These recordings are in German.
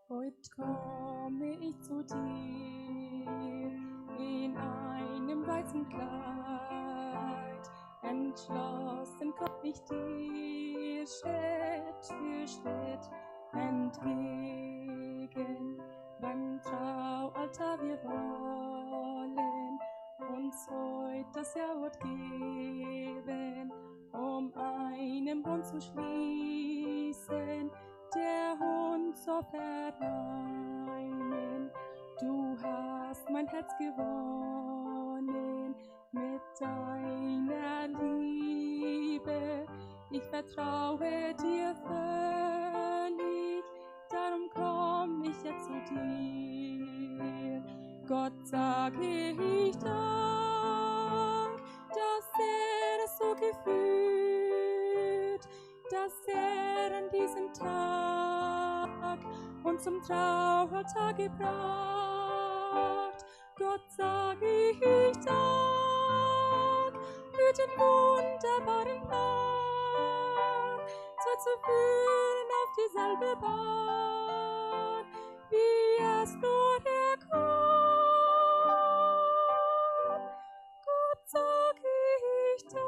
Heut komme ich zu dir in einem weißen Kleid, entschlossen komm ich dir Schritt für Schritt entgegen. Beim Traualtar wir wollen uns heut das Ja-Wort geben, um einen Bund zu schließen, der uns so vereinen. Du hast mein Herz gewonnen mit deiner Liebe. Ich vertraue dir völlig, darum komm ich jetzt zu dir. Gott sage ich Dank, dass es so geführt, dass an diesem Tag uns zum Traualtar gebracht. Gott sage ich Dank für den wunderbaren Plan, so zu führen auf dieselbe Bahn, wie es nur er kann. Gott sage ich Dank.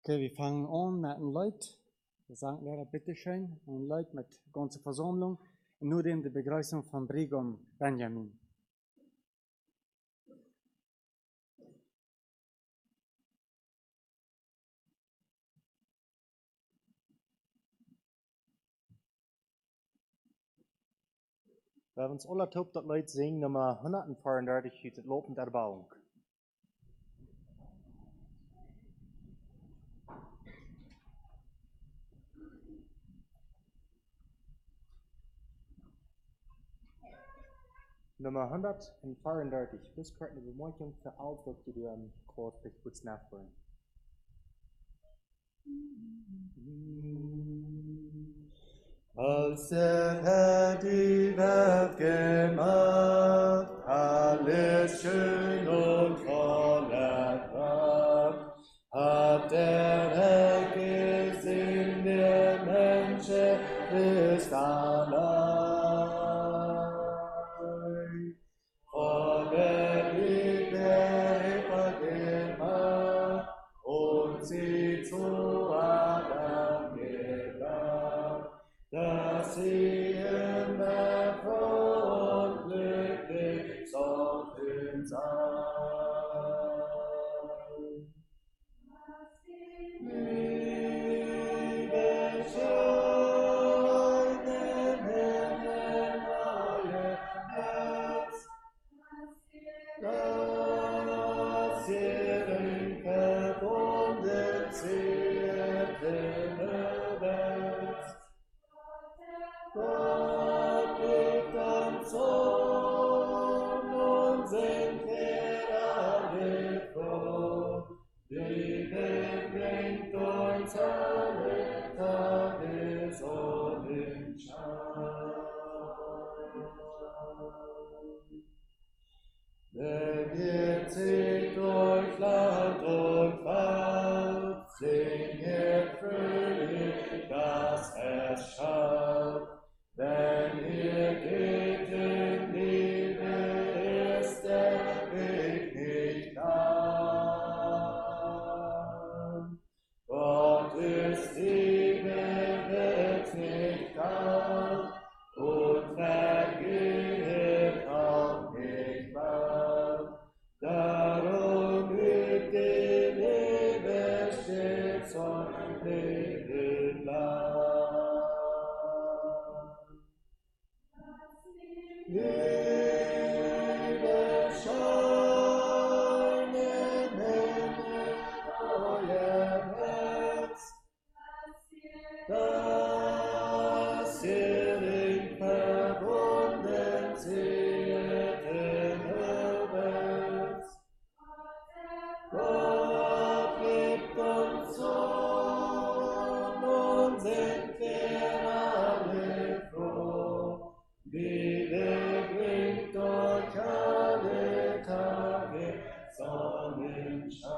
Okay, wir fangen an mit den Leuten. Der Sanglehrer, bitteschön. Und Leute mit ganzer Versammlung. Und nur dem die Begrüßung von Brigam Benjamin. Wir haben uns alle top dat Leute singen, Nummer 134 uit het lopend Erbauung. Nummer 134. Bis kort eine Bemerkung für Ausdruck, die du am Chor vielleicht kurz nachholen. Als der Herr die Welt gemacht, alles schön und voller Pracht, hat der Herr gesehen, der Menschen ist allein. Voller Liebe hat gemacht und sie zu Adam gebracht, dass sie immer froh und glücklich sollten sein. Liebe scheinen in der neue Herz, dass ihr verbunden seid in der Welt. Gott gibt am Sohn und sind wir Wenn ihr zieht durch Land und Wald, singet fröhlich, dass es schallt. Wenn ihr geht in Liebe, ist der Weg nicht lang. Gott ist Liebe, wird nicht kalt und vergeht auch nicht bald. Darum übt die Liebe stets euer Leben lang. Liebe scheinen in euer Herz, dass ihr eng verbunden seht Himmelwärts. Gott liebt uns so, nun sind wir alle froh. Liebe bringt euch alle Tage Sonnenschein.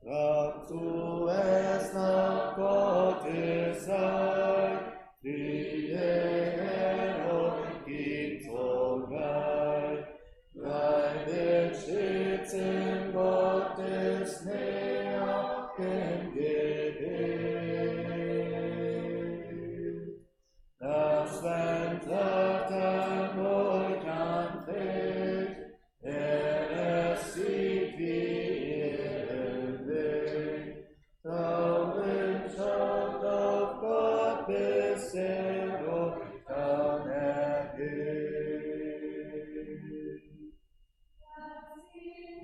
Fragt zuerst nach Gottes Reich, Friede er euch gibt sogleich. Bleibt stets in Gottes Nähe im Gebet. Das wenn Satan euch anfällt, er es sieht, wie ihr lebt. Darum schaut auf Gott, bis er euch dann ergeht.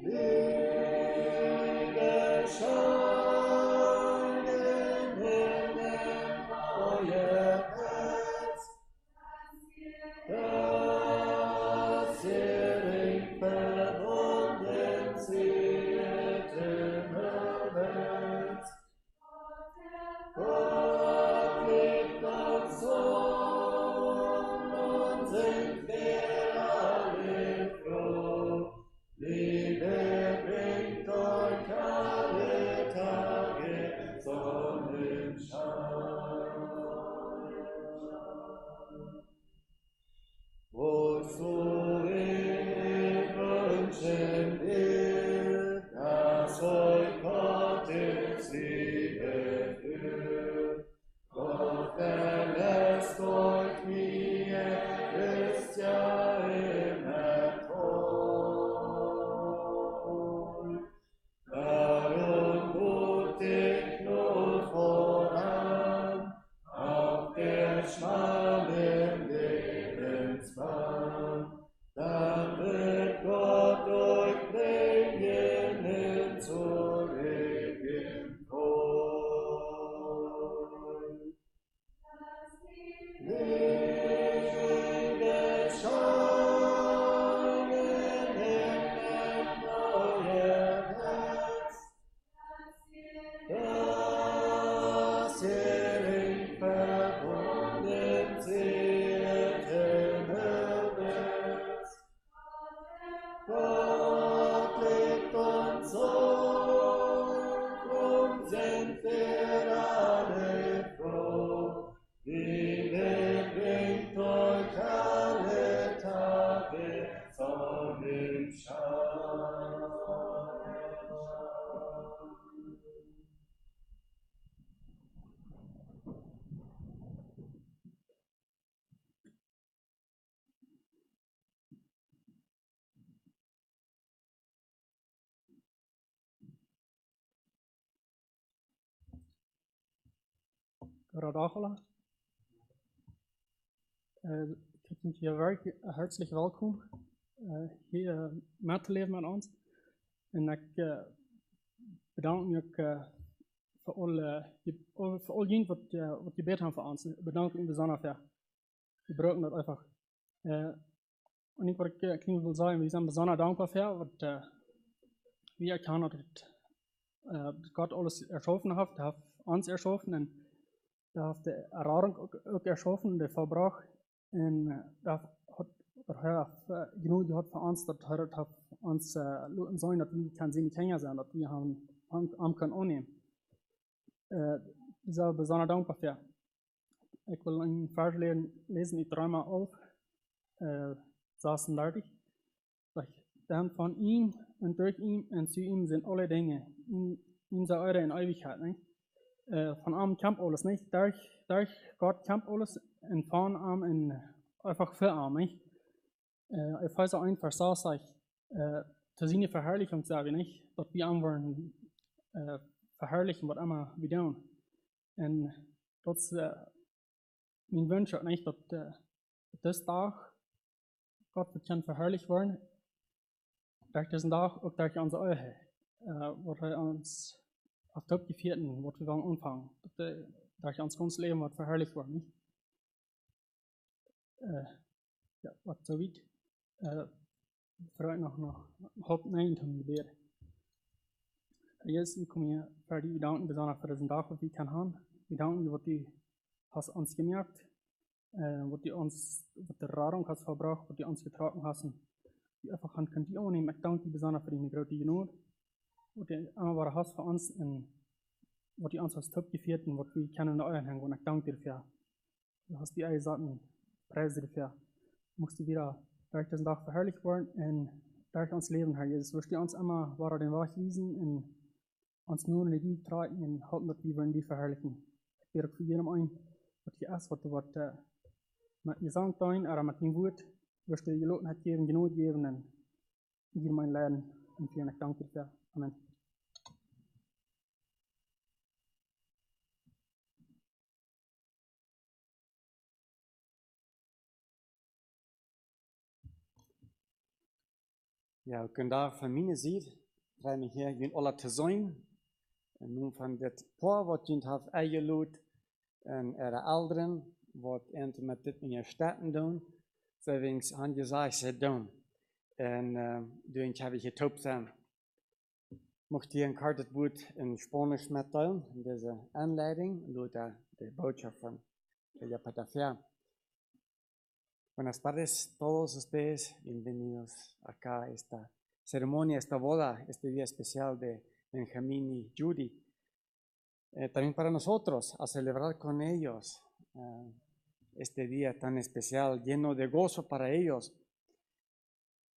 Liebe scheinen in euer Herz, dass ihr eng verbunden seht Himmelwärts. Gott liebt uns so, nun sind wir alle froh. Liebe bringt euch alle Tage Sonnenschein. Wozu ich wünschen will, dass euch Gottes Liebe führt. Gott verlässt euch nie, er ist ja immer treu. Darum mutig nur voran, auf der schmalen Lebensbahn. Dann wird Gott euch bringen in zur ewigen Freude. Liebe scheinen in euer Herz, dass ihr eng verbunden seht Himmelwärts. Gott liebt uns so, drum sind wir alle froh. Liebe bringt euch alle Tage Sonnenschein. Radachala. Ik vind je werk hartelijk welkom hier mee te leven met ons. En ik bedank me ook voor al jullie wat je gebeten haben für uns. Ich bedanke mich besonders für. Wir brauchen das einfach. Und ich will sagen, wir sind besonders dankbar für, was wir erkennen, dass Gott alles erschaffen hat, er hat uns erschaffen und er hat die Erfahrung auch erschaffen, den Verbrauch En daar genoeg had voor ons dat het heeft ons laten zijn dat we kan zien Kenia zijn, dat we hem kunnen aannemen. Daar zijn we dankbaar voor. Ik wil een vers lezen uit Roma 11, 36. Dan van ihm en durch ihm en zu ihm sind alle Dinge. In zijn eure in eeuwigheid. Niet? Van hem kamp alles niet. Durch Gott kamp alles en van hem en einfach für hem. Niet? Epheser 1 vers 6 sagt, zu seiner Verherrlichung sage ich nicht, dass wir hem wollen verherrlichen, was immer wir tun. En dat is mijn wens ook niet, dat deze dag God wird kan verherrlicht worden. Durch diesen Tag auch durch unsere Ehe, wo wir uns auf Top gefierten, wo wir dann anfangen. Durch uns ganzes Leben wird verherrlicht worden. Nicht? Ja, wat zo weit. Vooruit nog hoop neemt om gebeden. Jezus, we komen je voor die bedanken, besonders voor deze dag, wat we kan hebben. We danken je wat u hast ons gemerkt, wat de Radung hast verbracht, wat u ons getragen hast. Die einfach kan die aannemen. Ik dank je besonders voor die grote genoeg. Wat je allemaal hast voor ons en wat je ons hast opgeführt en wat we kunnen naar hängen. En ik dank je ervoor. Du hast die eigen zaken, prijzen ervoor. Moest je weer durch diesen Tag verherrlicht worden en durch ons leven, Herr Jesus. Wirst du uns immer wahrer den Weg weisen en ons nur in die treten en hopen dat we in die verherrlichen. Ik bid ook voor jedem een wat je is, wat wordt met je zang tuin, maar met je woord. Wirst du die Gelegenheit geben, genug geben und hier mein Leben und vielen Dank dafür. Amen. Ja, we kunnen daar van mijn zien, krijgen we hier jullie alle te zijn. En nu van dit paar wat jullie hebben uitgeloot en de ouderen, wat enten met dit in je steden doen. Deswegen haben die gesagt, sie doen. En toen heb ik getoopt zijn. Mocht hier een kaart Boot in Spanisch mitteilen, in deze aanleiding, door de boodschap van de Patafia. Buenas tardes todos ustedes, bienvenidos acá a esta ceremonia, esta boda, este día especial de Benjamín y Judy. También para nosotros, a celebrar con ellos este día tan especial, lleno de gozo para ellos.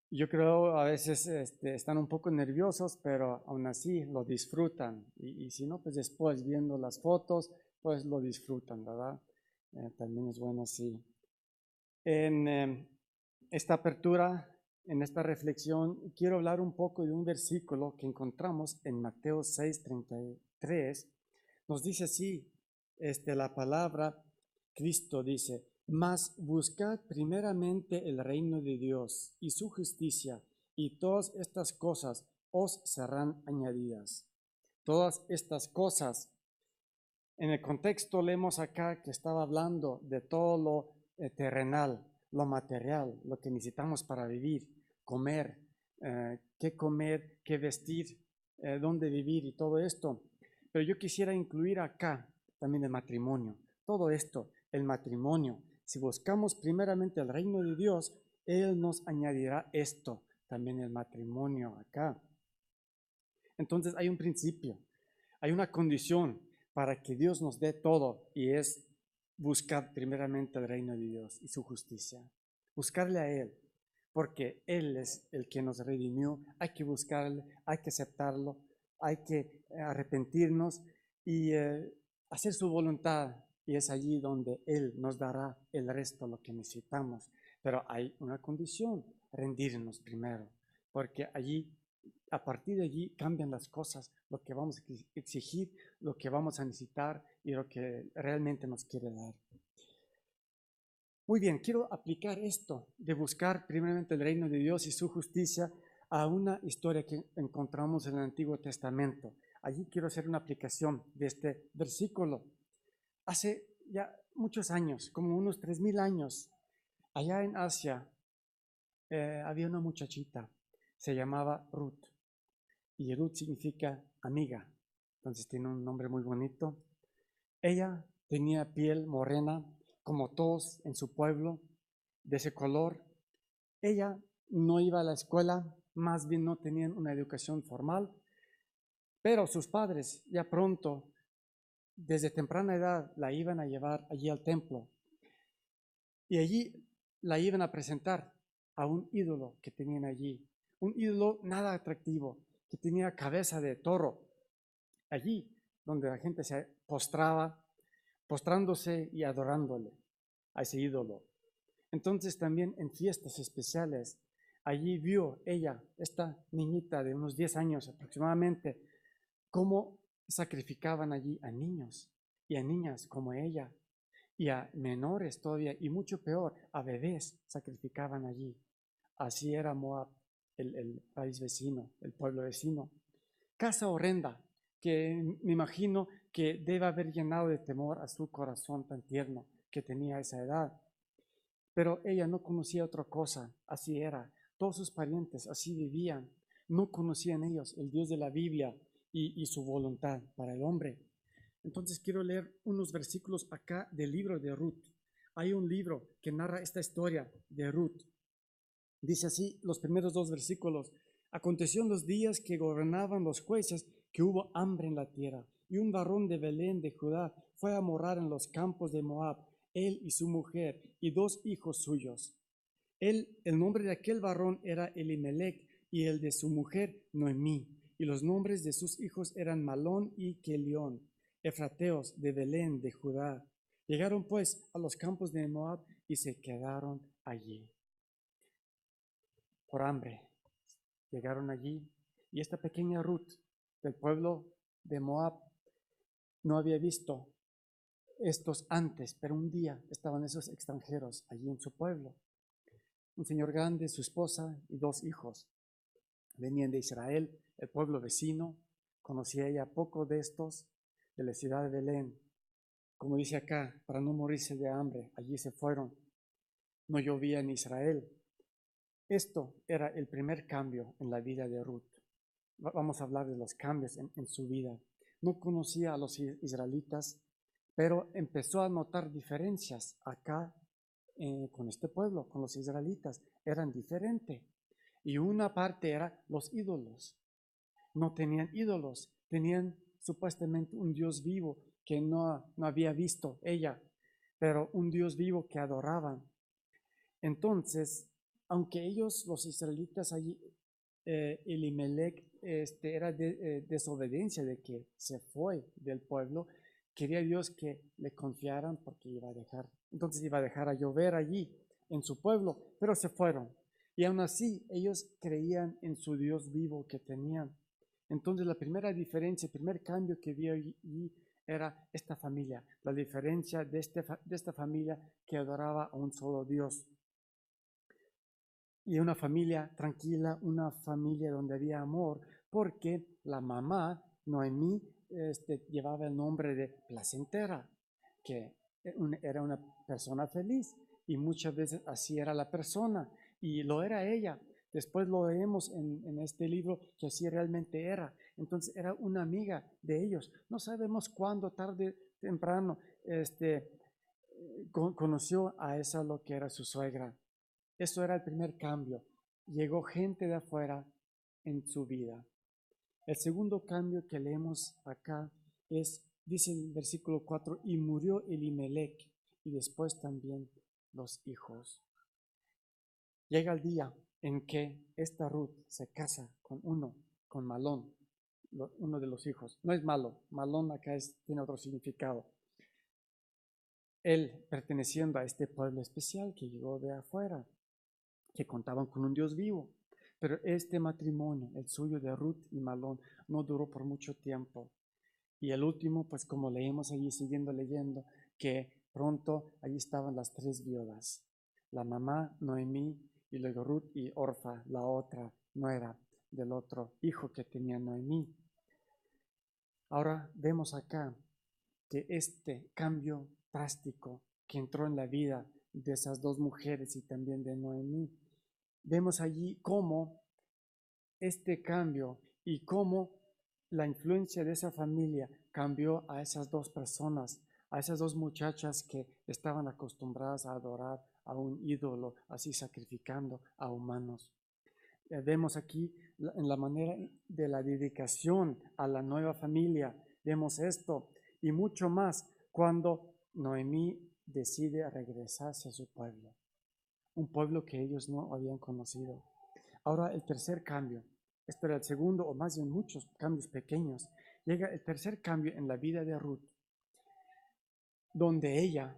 Yo creo a veces están un poco nerviosos, pero aún así lo disfrutan. Y si no, pues después viendo las fotos, pues lo disfrutan, ¿verdad? También es bueno así. En esta apertura, en esta reflexión, quiero hablar un poco de un versículo que encontramos en Mateo 6:33. Nos dice así, la palabra, Cristo dice, mas buscad primeramente el reino de Dios y su justicia, y todas estas cosas os serán añadidas. Todas estas cosas. En el contexto leemos acá que estaba hablando de todo lo terrenal, lo material, lo que necesitamos para vivir, comer, qué vestir, dónde vivir y todo esto. Pero yo quisiera incluir acá también el matrimonio. Todo esto, el matrimonio. Si buscamos primeramente el reino de Dios, Él nos añadirá esto, también el matrimonio acá. Entonces hay un principio, hay una condición para que Dios nos dé todo y es buscar primeramente el reino de Dios y su justicia. Buscarle a Él, porque Él es el que nos redimió. Hay que buscarle, hay que aceptarlo, hay que arrepentirnos y hacer su voluntad. Y es allí donde Él nos dará el resto, lo que necesitamos. Pero hay una condición, rendirnos primero, porque allí, a partir de allí, cambian las cosas, lo que vamos a exigir, lo que vamos a necesitar y lo que realmente nos quiere dar. Muy bien, quiero aplicar esto de buscar primeramente el reino de Dios y su justicia a una historia que encontramos en el Antiguo Testamento. Allí quiero hacer una aplicación de este versículo. Hace ya muchos años, como unos 3000 años, allá en Asia había una muchachita, se llamaba Ruth, y Ruth significa amiga, entonces tiene un nombre muy bonito. Ella tenía piel morena, como todos en su pueblo, de ese color. Ella no iba a la escuela, más bien no tenían una educación formal, pero sus padres ya pronto, desde temprana edad, la iban a llevar allí al templo. Y allí la iban a presentar a un ídolo que tenían allí. Un ídolo nada atractivo, que tenía cabeza de toro. Allí donde la gente se postraba, postrándose y adorándole a ese ídolo. Entonces también en fiestas especiales, allí vio ella, esta niñita de unos 10 años aproximadamente, cómo sacrificaban allí a niños y a niñas como ella, y a menores todavía, y mucho peor, a bebés sacrificaban allí. Así era Moab, el país vecino, el pueblo vecino. Casa horrenda, que me imagino que debe haber llenado de temor a su corazón tan tierno que tenía a esa edad. Pero ella no conocía otra cosa, así era. Todos sus parientes así vivían. No conocían ellos el Dios de la Biblia y su voluntad para el hombre. Entonces quiero leer unos versículos acá del libro de Ruth. Hay un libro que narra esta historia de Ruth. Dice así los primeros 2 versículos. Aconteció en los días que gobernaban los jueces que hubo hambre en la tierra, y un varón de Belén de Judá fue a morar en los campos de Moab, él y su mujer y 2 hijos suyos. El nombre de aquel varón era Elimelech y el de su mujer Noemí, y los nombres de sus hijos eran Malón y Kelión, efrateos de Belén de Judá. Llegaron pues a los campos de Moab y se quedaron allí. Por hambre, llegaron allí, y esta pequeña Ruth del pueblo de Moab no había visto estos antes, pero un día estaban esos extranjeros allí en su pueblo. Un señor grande, su esposa y 2 hijos. Venían de Israel, el pueblo vecino. Conocía ella poco de estos, de la ciudad de Belén. Como dice acá, para no morirse de hambre, allí se fueron. No llovía en Israel. Esto era el primer cambio en la vida de Ruth. Vamos a hablar de los cambios en su vida. No conocía a los israelitas, pero empezó a notar diferencias acá con este pueblo, con los israelitas. Eran diferentes. Y una parte era los ídolos. No tenían ídolos, tenían supuestamente un Dios vivo que no había visto ella, pero un Dios vivo que adoraban. Entonces, aunque ellos, los israelitas allí, Elimelech era de desobediencia de que se fue del pueblo, quería Dios que le confiaran porque entonces iba a dejar a llover allí en su pueblo, pero se fueron. Y aún así, ellos creían en su Dios vivo que tenían. Entonces, la primera diferencia, el primer cambio que vi allí era esta familia, la diferencia de esta familia que adoraba a un solo Dios. Y una familia tranquila, una familia donde había amor, porque la mamá, Noemí, llevaba el nombre de placentera, que era una persona feliz, y muchas veces así era la persona, y lo era ella. Después lo vemos en este libro que así realmente era. Entonces era una amiga de ellos. No sabemos cuándo, tarde, temprano, conoció a esa lo que era su suegra. Eso era el primer cambio. Llegó gente de afuera en su vida. El segundo cambio que leemos acá dice en el versículo 4, y murió Elimelech, y después también los hijos. Llega el día en que esta Ruth se casa con Malón, uno de los hijos. No es malo, Malón acá tiene otro significado. Él perteneciendo a este pueblo especial que llegó de afuera, que contaban con un Dios vivo. Pero este matrimonio, el suyo de Ruth y Malón, no duró por mucho tiempo. Y el último, pues como leemos allí, siguiendo leyendo, que pronto allí estaban las 3 viudas. La mamá, Noemí, y luego Ruth y Orfa, la otra nuera del otro hijo que tenía Noemí. Ahora vemos acá que este cambio drástico que entró en la vida de esas 2 mujeres y también de Noemí, vemos allí cómo este cambio y cómo la influencia de esa familia cambió a esas 2 personas, a esas 2 muchachas que estaban acostumbradas a adorar a un ídolo, así sacrificando a humanos. Vemos aquí en la manera de la dedicación a la nueva familia, vemos esto y mucho más cuando Noemí decide regresarse a su pueblo, un pueblo que ellos no habían conocido. Ahora el tercer cambio, esto era el segundo o más bien muchos cambios pequeños, llega el tercer cambio en la vida de Ruth, donde ella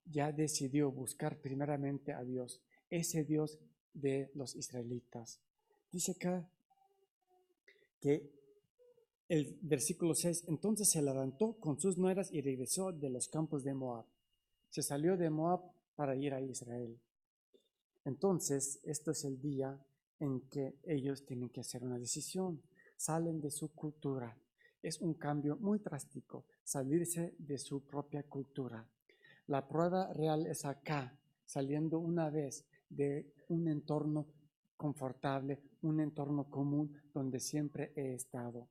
ya decidió buscar primeramente a Dios, ese Dios de los israelitas. Dice acá que el versículo 6, entonces se levantó con sus nueras y regresó de los campos de Moab. Se salió de Moab para ir a Israel. Entonces, esto es el día en que ellos tienen que hacer una decisión. Salen de su cultura. Es un cambio muy drástico, salirse de su propia cultura. La prueba real es acá, saliendo una vez de un entorno confortable, un entorno común donde siempre he estado,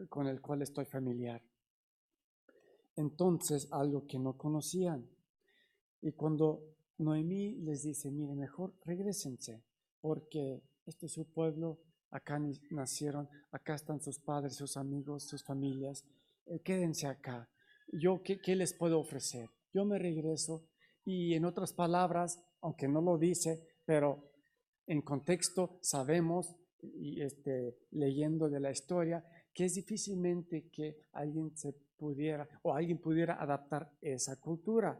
con el cual estoy familiar. Entonces, algo que no conocían. Y cuando Noemí les dice, mire, mejor regrésense, porque este es su pueblo, acá nacieron, acá están sus padres, sus amigos, sus familias, quédense acá. Yo, ¿qué les puedo ofrecer? Yo me regreso y en otras palabras, aunque no lo dice, pero en contexto sabemos, y leyendo de la historia, que es difícilmente que alguien alguien pudiera adaptar esa cultura.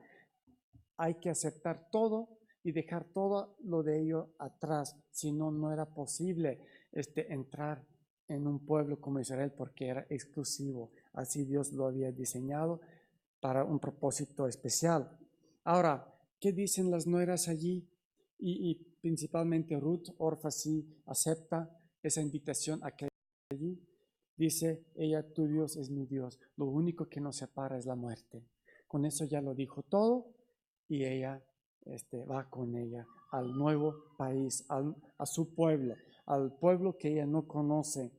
Hay que aceptar todo y dejar todo lo de ello atrás, si no, no era posible entrar en un pueblo como Israel porque era exclusivo, así Dios lo había diseñado para un propósito especial. Ahora, ¿qué dicen las nueras allí? Y principalmente Ruth, Orfa sí acepta esa invitación a que allí. Dice ella, tu Dios es mi Dios, lo único que nos separa es la muerte. Con eso ya lo dijo todo y ella va con ella al nuevo país, a su pueblo, al pueblo que ella no conoce.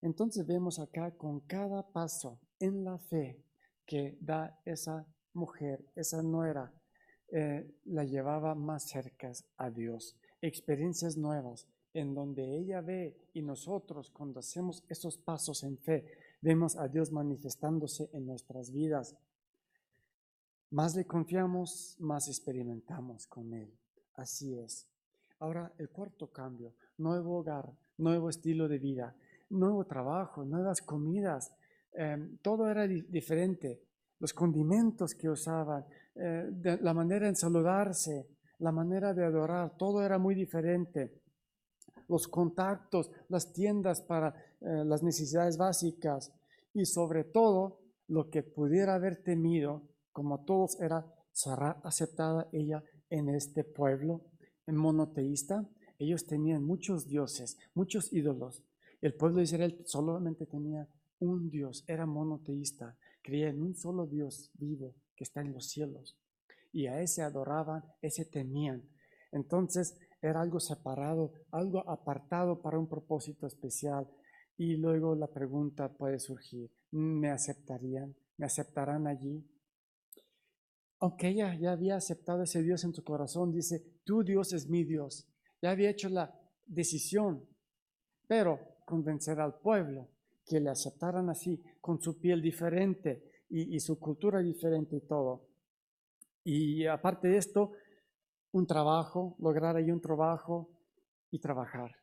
Entonces vemos acá con cada paso en la fe que da esa mujer, esa nuera, la llevaba más cerca a Dios. Experiencias nuevas en donde ella ve y nosotros cuando hacemos esos pasos en fe, vemos a Dios manifestándose en nuestras vidas. Más le confiamos, más experimentamos con Él. Así es. Ahora el cuarto cambio, nuevo hogar, nuevo estilo de vida, nuevo trabajo, nuevas comidas. Todo era diferente. Los condimentos que usaban, la manera en saludarse, la manera de adorar, todo era muy diferente. Los contactos, las tiendas para las necesidades básicas y sobre todo lo que pudiera haber temido, como todos, era, ¿será aceptada ella en este pueblo monoteísta? Ellos tenían muchos dioses, muchos ídolos. El pueblo de Israel solamente tenía un Dios, era monoteísta, creía en un solo Dios vivo que está en los cielos. Y a ese adoraban, ese temían. Entonces era algo separado, algo apartado para un propósito especial. Y luego la pregunta puede surgir, ¿me aceptarían? ¿Me aceptarán allí? Aunque ella ya había aceptado ese Dios en su corazón, dice, tu Dios es mi Dios. Ya había hecho la decisión, pero convencer al pueblo que le aceptaran así, con su piel diferente y su cultura diferente y todo. Y aparte de esto, un trabajo, lograr ahí un trabajo y trabajar.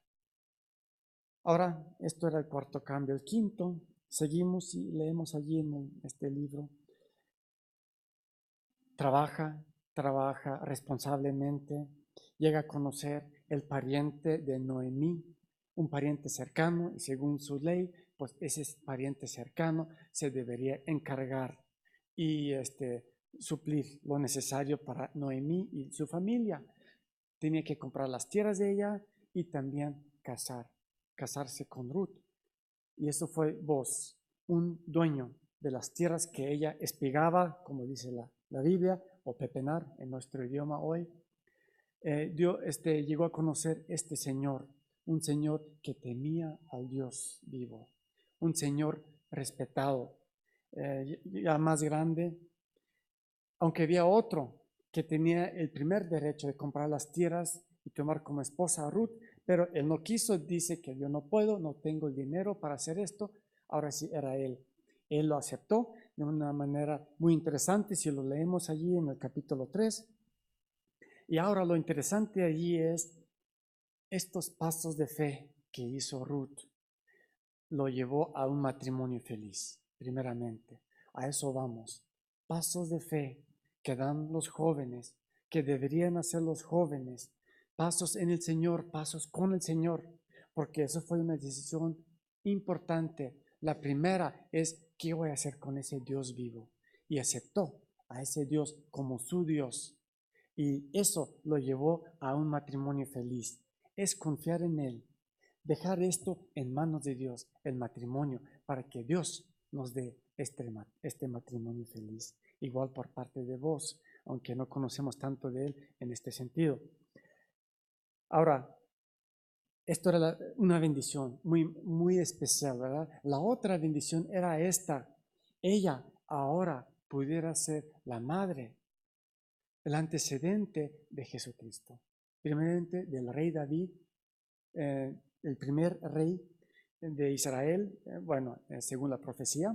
Ahora, esto era el cuarto cambio. El quinto, seguimos y leemos allí en este libro. Trabaja responsablemente, llega a conocer el pariente de Noemí, un pariente cercano, y según su ley, pues ese pariente cercano se debería encargar y suplir lo necesario para Noemí y su familia. Tenía que comprar las tierras de ella y también casarse con Ruth. Y eso fue Boz, un dueño de las tierras que ella espigaba, como dice la Biblia, o pepenar en nuestro idioma hoy. Llegó a conocer este Señor, un Señor que temía al Dios vivo, un Señor respetado, ya más grande, aunque había otro que tenía el primer derecho de comprar las tierras y tomar como esposa a Ruth, pero él no quiso, dice que yo no puedo, no tengo el dinero para hacer esto. Ahora sí era él. Él lo aceptó de una manera muy interesante si lo leemos allí en el capítulo 3. Y ahora lo interesante allí es estos pasos de fe que hizo Ruth. Lo llevó a un matrimonio feliz, primeramente. A eso vamos. Pasos de fe que dan los jóvenes, que deberían hacer los jóvenes. Pasos en el Señor, pasos con el Señor, porque eso fue una decisión importante. La primera es, ¿qué voy a hacer con ese Dios vivo? Y aceptó a ese Dios como su Dios. Y eso lo llevó a un matrimonio feliz. Es confiar en Él. Dejar esto en manos de Dios, el matrimonio, para que Dios nos dé este matrimonio feliz. Igual por parte de vos, aunque no conocemos tanto de Él en este sentido. Ahora, esto era una bendición muy, muy especial, ¿verdad? La otra bendición era esta. Ella ahora pudiera ser la madre, el antecedente de Jesucristo. Primeramente del rey David, el primer rey de Israel, según la profecía.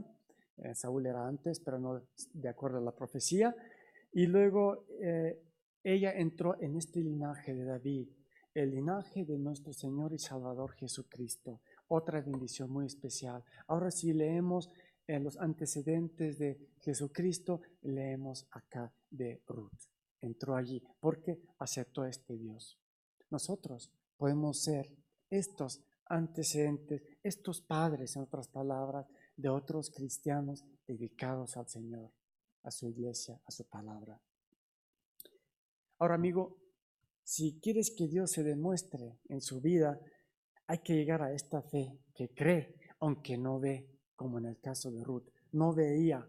Saúl era antes, pero no de acuerdo a la profecía. Y luego ella entró en este linaje de David, el linaje de nuestro Señor y Salvador Jesucristo. Otra bendición muy especial. Ahora si leemos los antecedentes de Jesucristo, leemos acá de Ruth. Entró allí porque aceptó a este Dios. Nosotros podemos ser estos antecedentes, estos padres, en otras palabras, de otros cristianos dedicados al Señor, a su iglesia, a su palabra. Ahora, amigo, si quieres que Dios se demuestre en su vida, hay que llegar a esta fe que cree, aunque no ve, como en el caso de Ruth. No veía,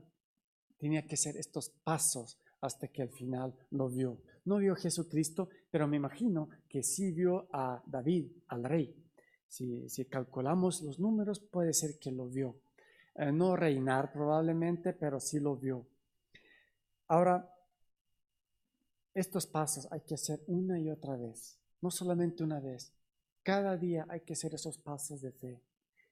tenía que ser estos pasos hasta que al final lo vio. No vio a Jesucristo, pero me imagino que sí vio a David, al rey. Si calculamos los números, puede ser que lo vio. No reinar probablemente, pero sí lo vio. Ahora, estos pasos hay que hacer una y otra vez, no solamente una vez. Cada día hay que hacer esos pasos de fe,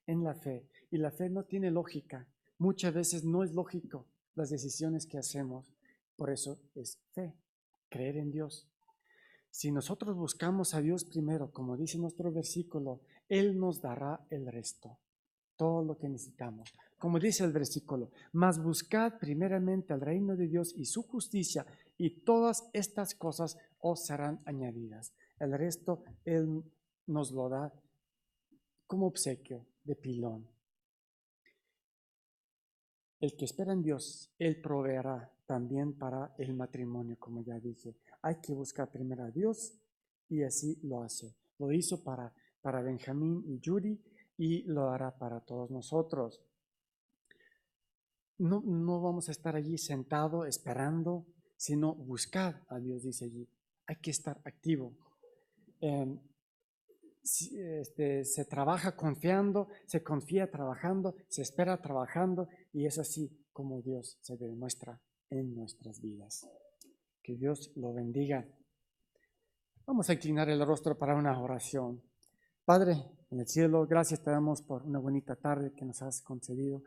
en la fe. Y la fe no tiene lógica. Muchas veces no es lógico las decisiones que hacemos. Por eso es fe, creer en Dios. Si nosotros buscamos a Dios primero, como dice nuestro versículo, Él nos dará el resto, todo lo que necesitamos. Como dice el versículo, mas buscad primeramente el reino de Dios y su justicia, y todas estas cosas os serán añadidas. El resto Él nos lo da como obsequio de pilón. El que espera en Dios, Él proveerá también para el matrimonio, como ya dije. Hay que buscar primero a Dios y así lo hace. Lo hizo para Benjamín y Judy y lo hará para todos nosotros. No vamos a estar allí sentado esperando, sino buscar a Dios, dice allí. Hay que estar activo. Se trabaja confiando, se confía trabajando, se espera trabajando y es así como Dios se demuestra en nuestras vidas. Que Dios lo bendiga. Vamos a inclinar el rostro para una oración. Padre, en el cielo, gracias te damos por una bonita tarde que nos has concedido.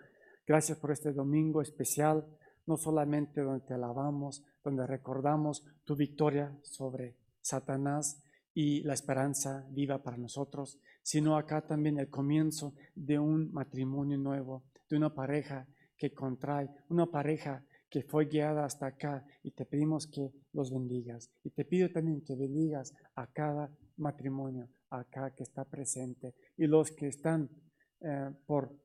Gracias por este domingo especial, no solamente donde te alabamos, donde recordamos tu victoria sobre Satanás y la esperanza viva para nosotros, sino acá también el comienzo de un matrimonio nuevo, de una pareja que contrae, una pareja que fue guiada hasta acá y te pedimos que los bendigas. Y te pido también que bendigas a cada matrimonio acá que está presente y los que están por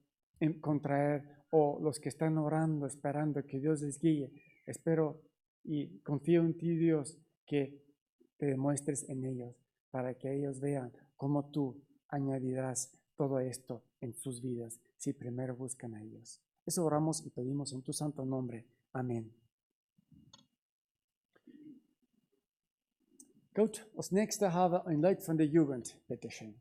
contraer o los que están orando, esperando que Dios les guíe. Espero y confío en ti, Dios, que te demuestres en ellos para que ellos vean cómo tú añadirás todo esto en sus vidas si primero buscan a ellos. Eso oramos y pedimos en tu santo nombre. Amén. Gut, als nächste haben wir ein Lied von der Jugend, bitte schön.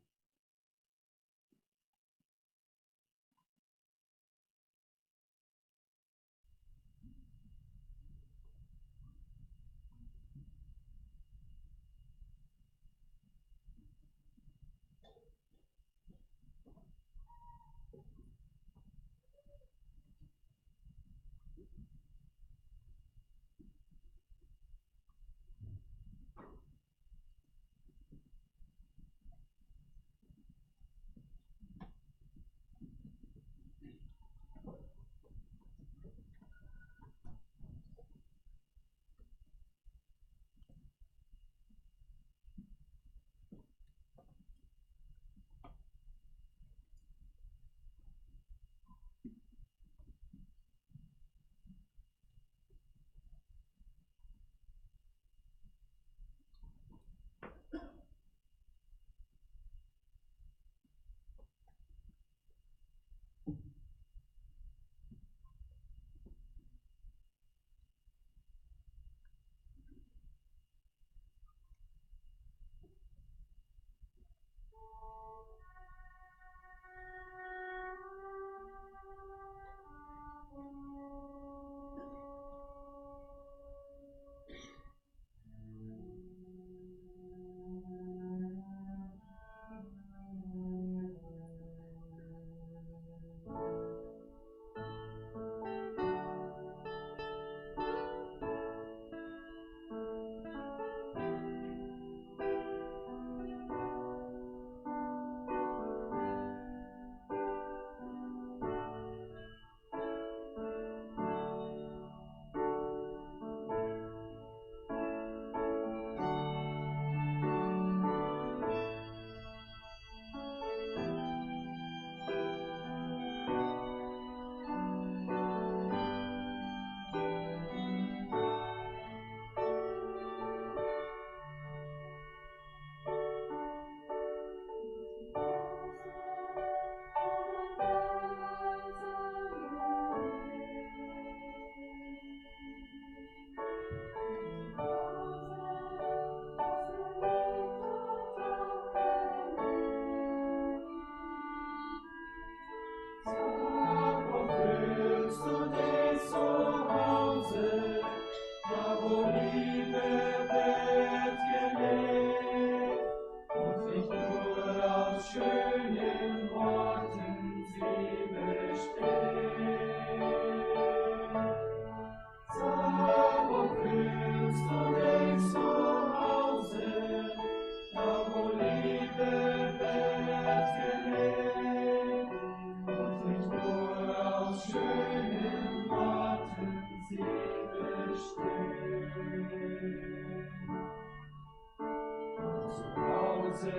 Hause,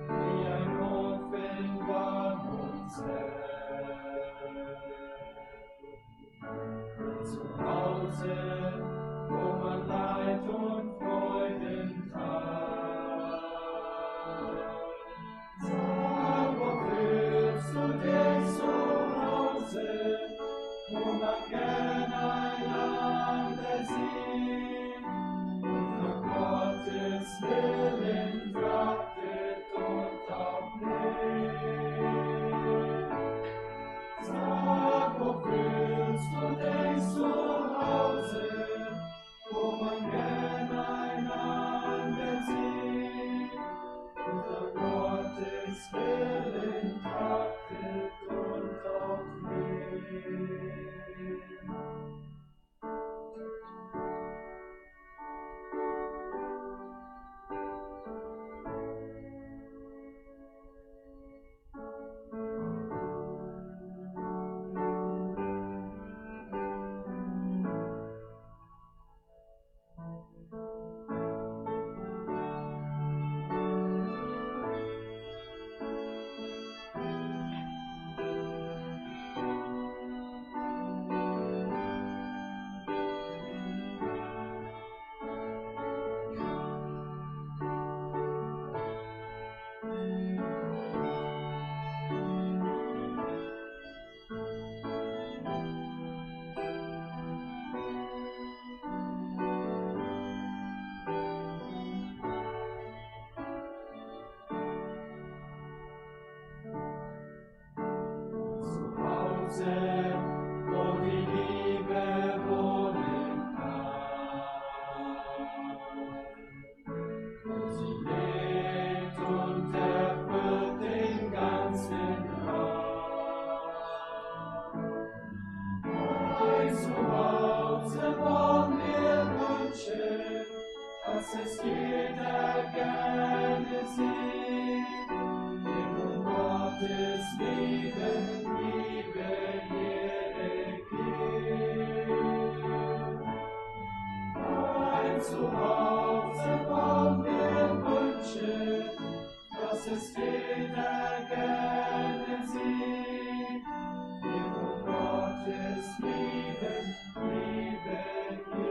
wie ein Ofen warm uns hält. Zu Hause, wo man Leid und Freuden teilt. Sag, wo fühlst du dich zu Hause, wo man gern einander sieht, für Gottes Willen trachtet und auch lebt. Sag, wo fühlst du dich zu Hause, wo man gern einander sieht, für Gottes Willen trachtet und auch lebt. Wo die Liebe wohnen kann. Sie lebt und erfüllt den ganzen Raum. Ein Zuhause wollen wir wünschen, dass es jeder gerne sieht. Von Gottes Liebe jede gibt. Ein Zuhause wollen wir wünschen, dass es jeder gerne sieht. Von Gottes Liebe jede gibt.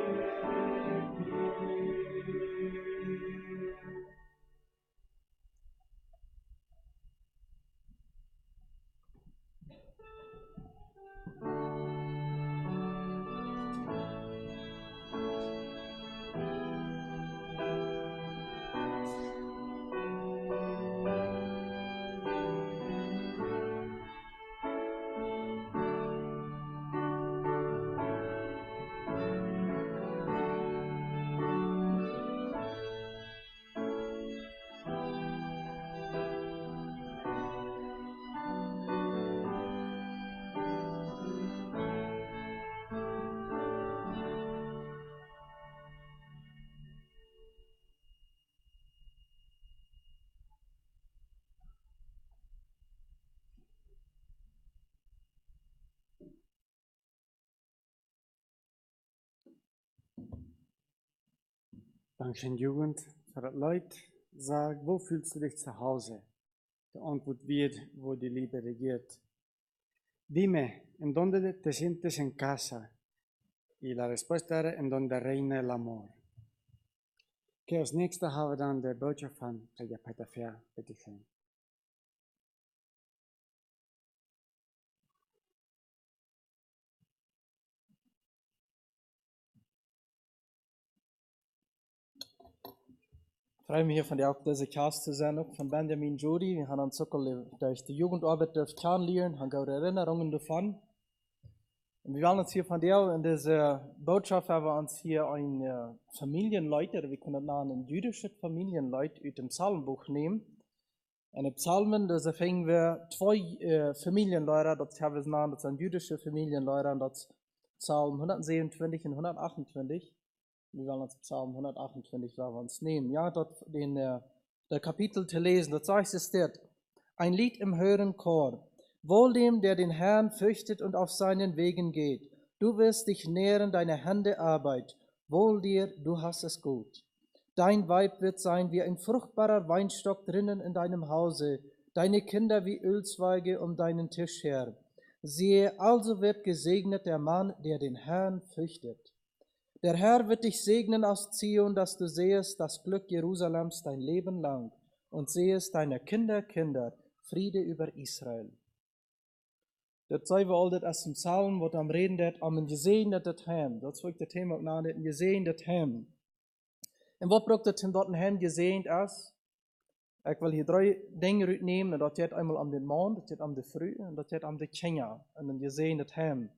Dankeschön, Jugend, für das Leid. Sag, wo fühlst du dich zu Hause? Die Antwort wird, wo die Liebe regiert. Dime, ¿en dónde te sientes en casa? Y la respuesta era, en donde reina el amor. Okay, als nächste haben wir dann die Botschaft von Prediger Peter Fair. Bitte schön. Ich freue mich hier von dir auf diese Cast zu sein, auch von Benjamin Judy. Wir haben uns auch durch die Jugendarbeit kennenlernen, haben gute Erinnerungen davon. Und wir wollen uns hier von dir in dieser Botschaft, haben wir uns hier ein Familienleute, wir können das ein jüdisches Familienleute aus dem Psalmbuch nehmen. Und in Psalmen, da finden wir zwei Familienleute, das haben wir genannt, das sind jüdische Familienleute, und das Psalm 127 und 128. Wir wollen uns Psalm 128 uns nehmen. Ja, dort der Kapitel zu lesen. Dort sagt es dort, ein Lied im höheren Chor. Wohl dem, der den Herrn fürchtet und auf seinen Wegen geht. Du wirst dich nähren deiner Hände Arbeit. Wohl dir, du hast es gut. Dein Weib wird sein wie ein fruchtbarer Weinstock drinnen in deinem Hause, deine Kinder wie Ölzweige um deinen Tisch her. Siehe, also wird gesegnet der Mann, der den Herrn fürchtet. Der Herr wird dich segnen aus Zion, dass du sehest das Glück Jerusalems dein Leben lang und sehest deiner Kinder, Friede über Israel. Dat zijn we altijd als een psalm wat am reden dat om een gezegnet hem. Dat is ook het thema ook na, een gezegnet hem. En wat braucht het hem dat een hem gezegend is? Ik wil hier 3 dingen uitnemen. En dat gaat eenmaal om de maan, dat gaat om de vrouw en dat gaat om de kinderen. En een gezegnet hem.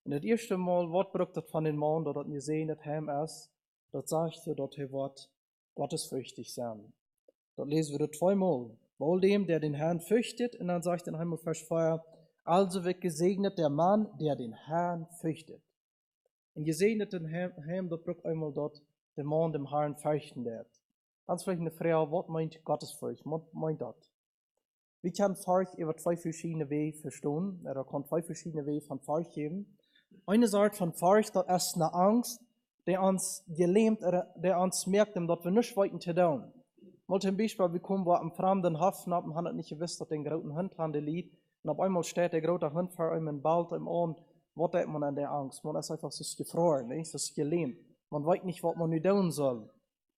En het eerste Mal, wat braucht het van den maan dat het een gezegnet hem is? Dat zegt er dat hij wordt gottesfürchtig zijn. Dat lezen we er 2 Mal. Wohl dem, der den Herrn fürchtet. En dan zegt er in Vers 4, also wird gesegnet der Mann, der den Herrn fürchtet. Ein gesegneten Heim, das braucht einmal dort, der Mann dem Herrn fürchten wird. Ganz vielleicht eine Frage, was meint Gottesfurcht? Was meint das? Wir können Furcht über 2 verschiedene Wege verstehen. Er kann 2 verschiedene Wege von Furcht geben. Eine Art von Furcht, das ist eine Angst, die uns gelähmt, die uns merkt, dass wir nicht weiter zu tun. Mal zum Beispiel, wir kommen am fremden Hafen ab und haben nicht gewusst, dass den großen Hund an der liegt. Und auf einmal steht der große Hund vor einem und bald im Ohren. Was hat man an der Angst? Man ist einfach so gefroren, es ist gelähmt. Man weiß nicht, was man nun tun soll.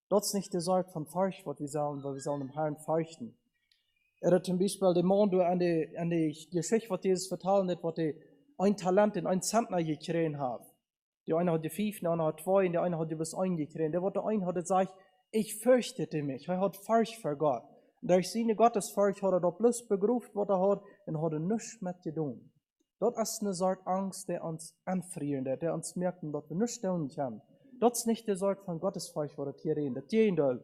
Das ist nicht die Sorge von Furcht, was wir sollen, weil wir sollen dem Herrn fürchten. Hat zum Beispiel der Mann an die Geschichte, was Jesus vertellen hat, was die ein Talent in ein Zentner gekriegt hat. Die eine hat die 5, der andere hat 2, und der eine hat die bis 1 gekriegt. Der eine hat gesagt, ich fürchtete mich. Er hat Furcht vor Gott. Durch seine Gottesfurcht hat er da bloß begruft, was er hat, und hat nichts mit getan. Das ist eine Sorte Angst, die uns anfriert, der uns merkt, dass wir nichts tun können. Das ist nicht die Sorte von Gottesfurcht, was das hier reden. Das Gegenteil.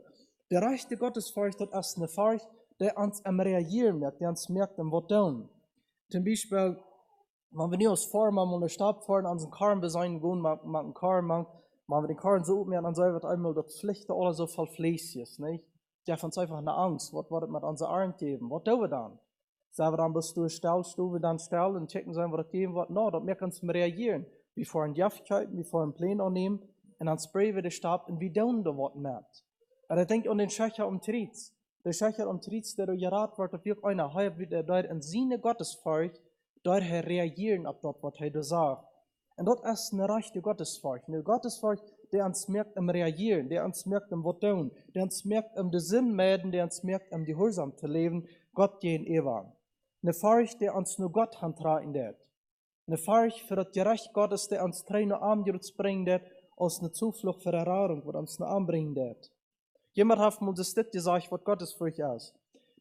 Der rechte Gottesfurcht, das ist eine Furcht, die uns am Reagieren merkt, die uns merkt, was tun. Zum Beispiel, wenn wir nicht aus Fahren mal eine Stab fahren, an unseren Karren beseitigen gehen, mit dem Karren machen, wenn wir den Karren so oben dann soll einmal das Pflichten oder so voll Fleisch ist, nicht? Die haben uns einfach eine Angst, was wird mit unseren Armen geben? Was tun wir dann? Sagen wir dann, bist du still, stufen wir dann still und checken, was das geben wird? No, das merken wir reagieren. Wir fahren Jaftigkeiten, wir fahren Pläne annehmen und dann sprayen wir den Stab und wir tun da was mit. Und ich denke an den Schächer um Tritz. Der Schächer um Tritz, der geraten wird, auf wirklich einer, er wird er in seine Gottesfurcht, daher reagieren auf das, was er da sagt. Und das ist eine rechte Gottesfurcht. Eine Gottesfurcht, der uns merkt im Reagieren, der uns merkt im was tun, der uns merkt im den Sinn melden, der uns merkt im Gehorsam zu leben, Gott gegenüber. Eine Furcht, der uns nur Gott handtragen wird. Eine Furcht für das Gerecht Gottes, der uns Tränen Arm bringen wird, aus einer Zuflucht für Erfahrung, was uns eine Arm bringen wird. Jemand hat mir das gesagt, was Gottesfurcht ist.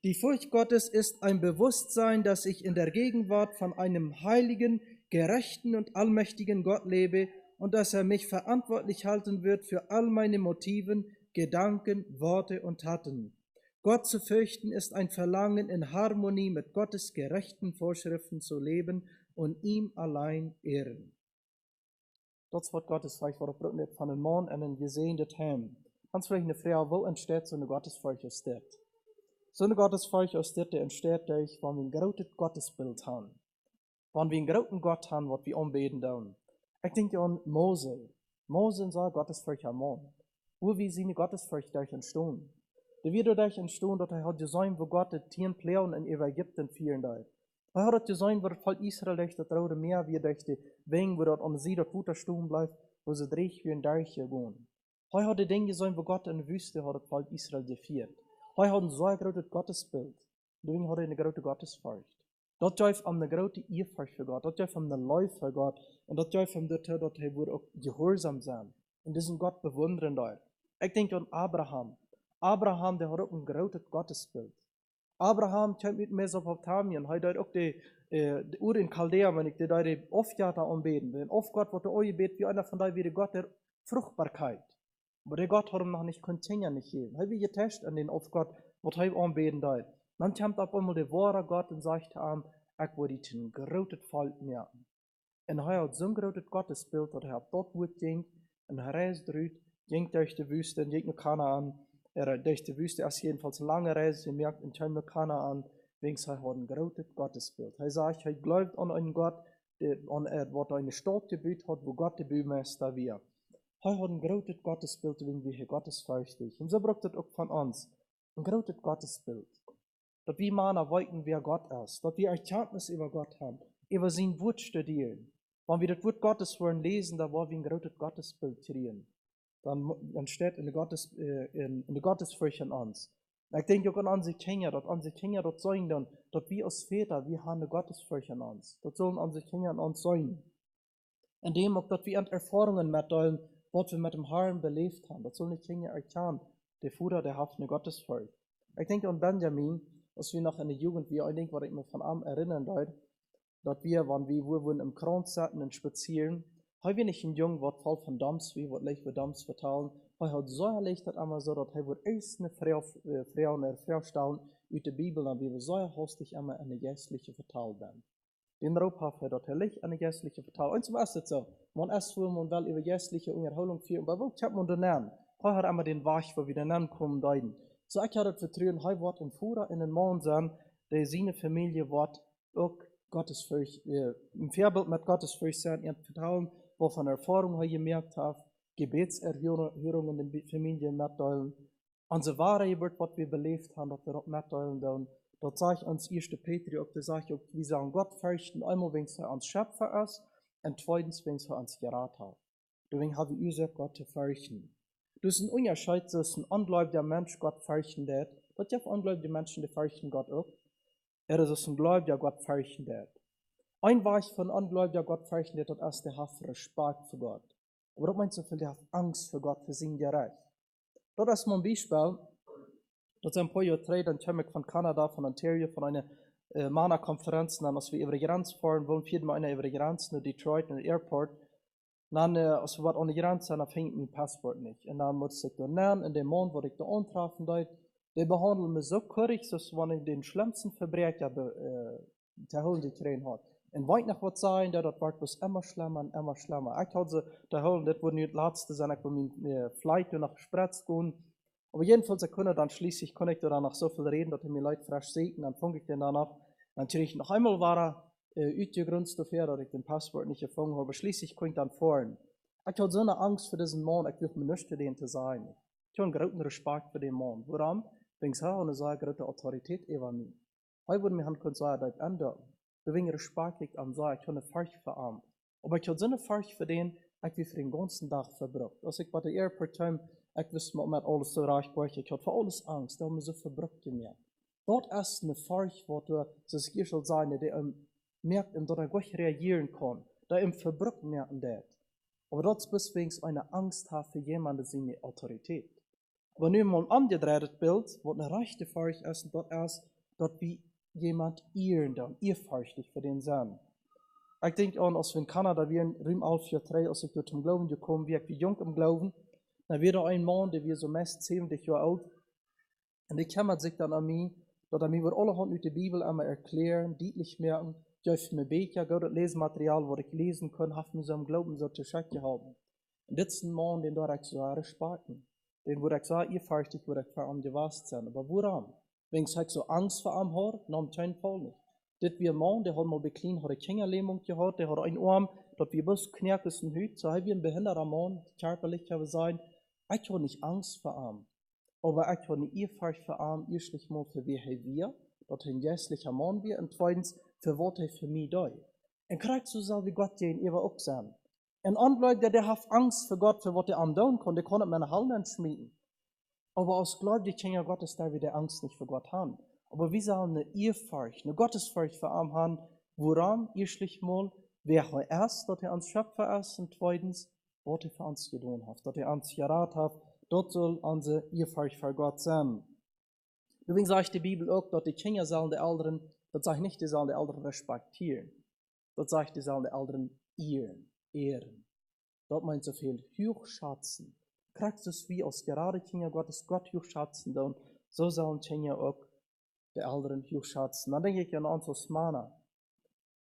Die Furcht Gottes ist ein Bewusstsein, dass ich in der Gegenwart von einem heiligen, gerechten und allmächtigen Gott lebe und dass er mich verantwortlich halten wird für all meine Motiven, Gedanken, Worte und Taten. Gott zu fürchten ist ein Verlangen, in Harmonie mit Gottes gerechten Vorschriften zu leben und ihm allein ehren. Das Wort Gottesfurcht wurde gebraucht von einem Mann und einem gesehenen Heim. Ganz vielleicht eine Frage, wo entsteht so eine Gottesfurcht aus der? So eine Gottesfurcht aus der entsteht durch, wenn wir ein großes Gottesbild haben. Wenn wir einen großen Gott haben, was wir anbeten tun. Ich denke an Mose. Mose ist ein Gottesfurchter Mann. Wo wir seine Gottesfurcht durch entstehen. Der wird dadurch entstehen, dass er hat gesehen, wo Gott die 10 Plagen in Ägypten führen hat. Er hat gesehen, wo das Volk Israel durch das Rote Meer, wie durch die Wegen, wo dort am See dort Futter stehen bleibt, wo sie durch wie ein Deich gehen. Er hat die Dinge gesehen, wo Gott in der Wüste hat das Volk Israel geführt. Er hat ein so großes Gottesbild. Deswegen hat er eine große Gottesfurcht. Dat geeft hem een grote eerfurcht voor God. Dat geeft hem een lief voor God. En dat geeft hem dat hij ook gehoorzaam zijn. En diesen Gott bewunderen daar. Ik denk aan Abraham. Abraham, der hat auch ein großes Gottesbild. Abraham kommt mit Mesopotamien. Hij deed ook de Ur in Chaldea, wenn ich die da oft ja da anbeten. Wenn oft Gott wurde euch bet, wie einer von da wie der Gott der Fruchtbarkeit. Aber der Gott hat ihm noch nicht Container nicht gegeben. Hij wie getestet an den oft Gott, was hij anbeten da. Dann kommt auf einmal der wahre Gott und sagt ihm, ich will dich ein großes Volk merken. Und er hat so ein großes Gottesbild, dass er dort wird ging, und er reist ging durch die Wüste, und ging nach Kanaan. Durch die Wüste ist jedenfalls eine lange Reise, er merkt, und kommt nach Kanaan, wegen er hat ein großes Gottesbild. Er sagt, er glaubt an einen Gott, der eine Stadt gebaut hat, wo Gott der Bühmeister wird. Hij hat ein großes Gottesbild, wenn wir hier gottesfürchtig. Und so braucht es auch von uns ein großes Gottesbild. Dass wir Männer wollten, wer Gott ist. Dass wir Erkenntnis über Gott haben. Über sein Wort studieren. Wenn wir das Wort Gottes wollen lesen, dann wollen wir ein großes Gottesbild kriegen. Dann steht in der Gottesfurcht in uns. Ich denke auch an unsere Kinder dort sagen dann, dass wir als Väter, wir haben eine Gottesfurcht in uns. Das sollen unsere Kinder in uns sein. Indem auch, dass wir Erfahrungen mitteilen, was wir mit dem Herrn belebt haben. Das sollen die Kinder erkennen. Der Vater, der hat eine Gottesfurcht. Ich denke an Benjamin, als wir noch in der Jugend, ich denke, was ich mir von ihm erinnern darf, dass wir, wenn wir im Kranz saßen und spazieren, haben wir nicht ein Jungen, was voll von Dams, wie was leicht für Dams vertalen, er hat so erlegt, dass immer so, dass er wird erst eine Frau stellen, aus der Bibel, dann wir so hostig immer eine geistliche Vertal werden. Den Europa hat dass er nicht eine geistliche Vertal. Und zum ersten so, man erst will man wel über geistliche Unterholung führen, aber wo kann man denn nennen? Er hat immer den Wach, wo wir den Namen kommen, deuten. So ich hatte vertrauen, er wird ein Führer in den Mann sein, der seine Familie wird auch Gottesfurcht, im Vorbild mit Gottesfurcht sein, ihr Vertrauen, wovon Erfahrung er gemerkt hat, Gebetserhörungen in der Familie mitteilen. Unsere Wahrheit wird, was wir belebt haben, dass wir auch mitteilen. Dort sage ich uns 1. Petrus, auch, da sage ich auch, wir sagen Gott fürchten, einmal, wenn es für uns Schöpfer ist, und zweitens, wenn es für uns Gerat hat. Deswegen haben wir gesagt, Gott zu fürchten. Das ist ein Unterschied zwischen ungläubiger Mensch Gott fürchten wird. Das gibt ungläubige Menschen, die fürchten Gott auch. Ist ein Gläubiger Gott fürchten wird. Ein Weich von ungläubiger Gott fürchten wird, das ist der hat Respekt für Gott. Aber das meint so viel, der hat Angst für Gott, für sein Gerecht. Das ist mein Beispiel. Das ist ein paar Jahre drei, dann komme ich von Kanada, von Ontario, von einer Mana-Konferenz, dann, als wir über die Grenze fahren wollen, viermal einer über die Grenze, nach Detroit, in den Airport. Dann, als wir an die Grenze sind, dann fängt mein Passport nicht. Und dann muss ich da nehmen, in dem Monat, wo ich da antreffen darf, die behandeln mich so kurz, dass wenn ich den schlimmsten Verbrecher zu holen gekriegt habe. Und weit noch was sein, das wird bloß immer schlimmer und immer schlimmer. Ich hatte sie da holen, das wurde nicht das letzte sein, ich will mein Flight nach Spritz gehen. Aber jedenfalls, ich dann schließlich, ich da noch so viel reden, dass mir Leute frisch sehen, dann fange ich den danach. Natürlich noch einmal war ausgegründet dafür, dass ich den Passport nicht gefunden habe, aber schließlich komme ich dann vorn. Ich hatte so eine Angst für diesen Mann, ich will mir nicht für den zu sein. Ich habe einen großen Respekt für den Mann. Warum? Wenn ich habe eine große Autorität über mich. Heute würde mir sagen, dass ich ändere. Deswegen Respekt ich an so, ich habe eine Furcht für ihn. Aber ich habe so eine Furcht für den, ich will für den ganzen Tag verbraucht. Als ich bei der Airport kam, ich wusste mir mit alles so reich, ich hatte für alles Angst, da haben wir so verbraucht gemerkt. Dort ist eine Furcht, wo du, das hier schon sein, der merkt, dass er gut reagieren kann, da im verbraucht merken das. Aber dort ist deswegen eine Angst hat für jemanden, seine Autorität. Aber nun mal ein umgedrehtes Bild, wo eine rechte Furcht ist, dort ist, dort wie jemand ehren dann, ehrfürchtig für den sein. Ich denke an, als wir in Kanada waren, Rüm 1143, als ich dort zum Glauben gekommen bin, wie jung im Glauben, dann war da ein Mann, der war so meist 70 Jahre alt, und der kümmert sich dann an mich, dass er mir alle Hand aus der Bibel einmal erklären, deutlich merken, ich habe mir Bücher, das Lesematerial, was ich lesen kann, hat mir so im Glauben so zu Schreck gehalten. Und das ist ein Mann, den da ich so Respekt. Den würde ich sagen, ehrfürchtig würde ich für ihn gewasst sein. Aber woran? Wenn ich so Angst vor ihm habe, dann kein Fall nicht. Das wie ein Mann, der hat mal beklein, hat eine Kinderlähmung gehabt, der hat einen Arm, das wie bis knirrt ist ein Hüt, so habe ich ein behinderter Mann, körperlich kann sein. Ich habe nicht Angst vor ihm. Aber ich habe nicht Ehrfurcht vor ihm, erstlich mal für wer er wir, dass er ein geistlicher Mann wir, und zweitens, für was er für mich da. Und kriegt so soll wie Gott den ihr auch sein. Ein Ungläubiger, der hat Angst für Gott, für was er am tun kann, der kann nicht meine Hallen schmieden. Aber als Gläubige Kinder Gottes, da wir die Angst nicht für Gott haben. Aber wir sollen eine Ehrfurcht, eine Gottesfurcht für ihn haben, woran erstlich mal, wer er ist, dass er uns Schöpfer ist, und zweitens, was er für uns getan hat, dass er uns gerat hat, dort soll unsere Ehrfurcht für Gott sein. Deswegen sagt die Bibel auch, dass die Kinder sollen die Älteren, das sagt nicht, die sollen die Älteren respektieren. Das sagt, die sollen die Älteren ehren. Dort meint so viel, hochschätzen. Kriegst es wie aus gerade Kinder Gottes Gott hochschätzen, und so sollen Kinder auch die Älteren hochschätzen. Dann denke ich an uns Männer.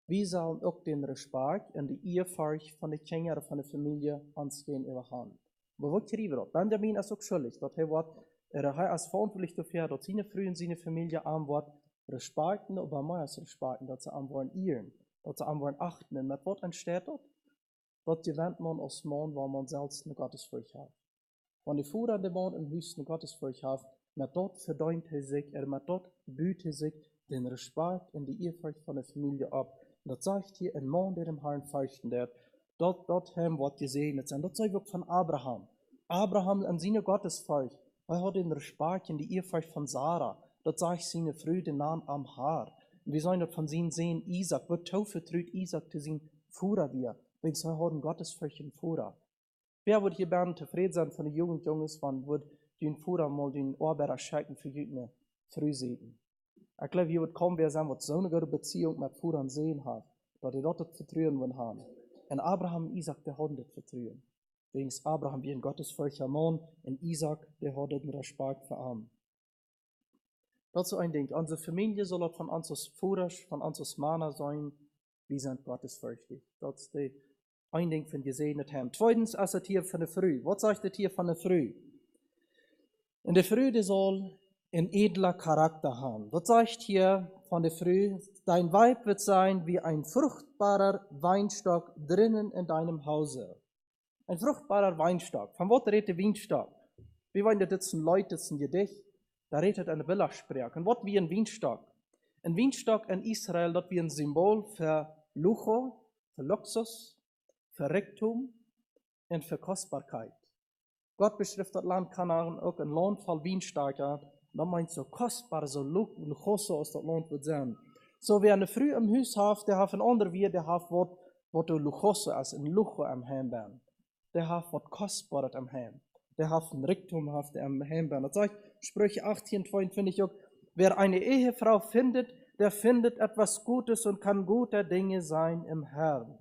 Wir sollen auch den Respekt und die Ehrfurcht von den Kindern oder von der Familie uns gegenüber haben. Aber was kriegen wir dort? Benjamin ist auch schuldig, dass er ist verantwortlich dafür, dass seine Frau und seine Familie an Wort respekten, aber mehr als respekten, dass sie an wollen ehren, dass sie an wollen achten. Und mit was entsteht dort? dort gewöhnt man aus Mann, wo man selbst eine Gottesfurcht hat. Wenn die Vater der Mann im Haus eine Gottesfurcht hat, mit dort verdient sich, mit dort büht sich den Respekt und die Ehrfurcht von der Familie ab. Und das sagt hier ein Mann, der dem Herrn fürchten wird, dort haben wir gesegnet sein. Das sagt wirklich von Abraham. Abraham an seine Gottesfurcht, er hat den Respekt und die Ehrfurcht von Sarah. Das sagt seine Früh den Namen am Haar. Und wir sollen das von seinen sehen, Isaac, wird Taufe trügt Isaac zu sein Führer wir, wegen so haben Gottesfurcht im Führer. Wer wird hier bern zufrieden sein von den Jugendjungs, wann wird den Führer mal den Ohrberer schenken für jüdene Frühsegen? Ich glaube, hier wird kaum wer sein, was so eine gute Beziehung mit Führern sehen hat, dass die dort das Vertrauen wollen haben. Und Abraham und Isaac, der haben das Vertrauen. Wegen Abraham wie ein gottesfurchter Mann und Isaac, der hat den Respekt für ihn. Dazu ein Ding, unsere Familie soll von uns Führer, von uns Männer sein, wir sind gottesfürchtig. Das ist die ein Ding von gesegnet haben. Zweitens, als das hier von der Früh. Was sagt das hier von der Früh? In der Früh, die soll ein edler Charakter haben. Was sagt hier von der Früh? Dein Weib wird sein wie ein fruchtbarer Weinstock drinnen in deinem Hause. Ein fruchtbarer Weinstock. Von was redet der Weinstock? Wie wollen das Leute in Gedicht? Da redet eine Bildersprache. Und was wie ein Weinstock? Ein Weinstock in Israel, das wie ein Symbol für Lucho, für Luxus, für Reichtum und für Kostbarkeit. Gott beschreibt das Land Kanaan auch ein Land voll Weinstocke. Da meint so kostbar, so luxus aus das Land wird sein. So wer eine Früh im Haus hat, der hat ein anderer wie, der hat was du luxus ist, ein Lucho am Heim bin. Der hat was Kostbares am Heim. Der hat ein Reichtum am Heim bin. Das sagt Sprüche 18, finde ich auch, wer eine Ehefrau findet, der findet etwas Gutes und kann guter Dinge sein im Herrn.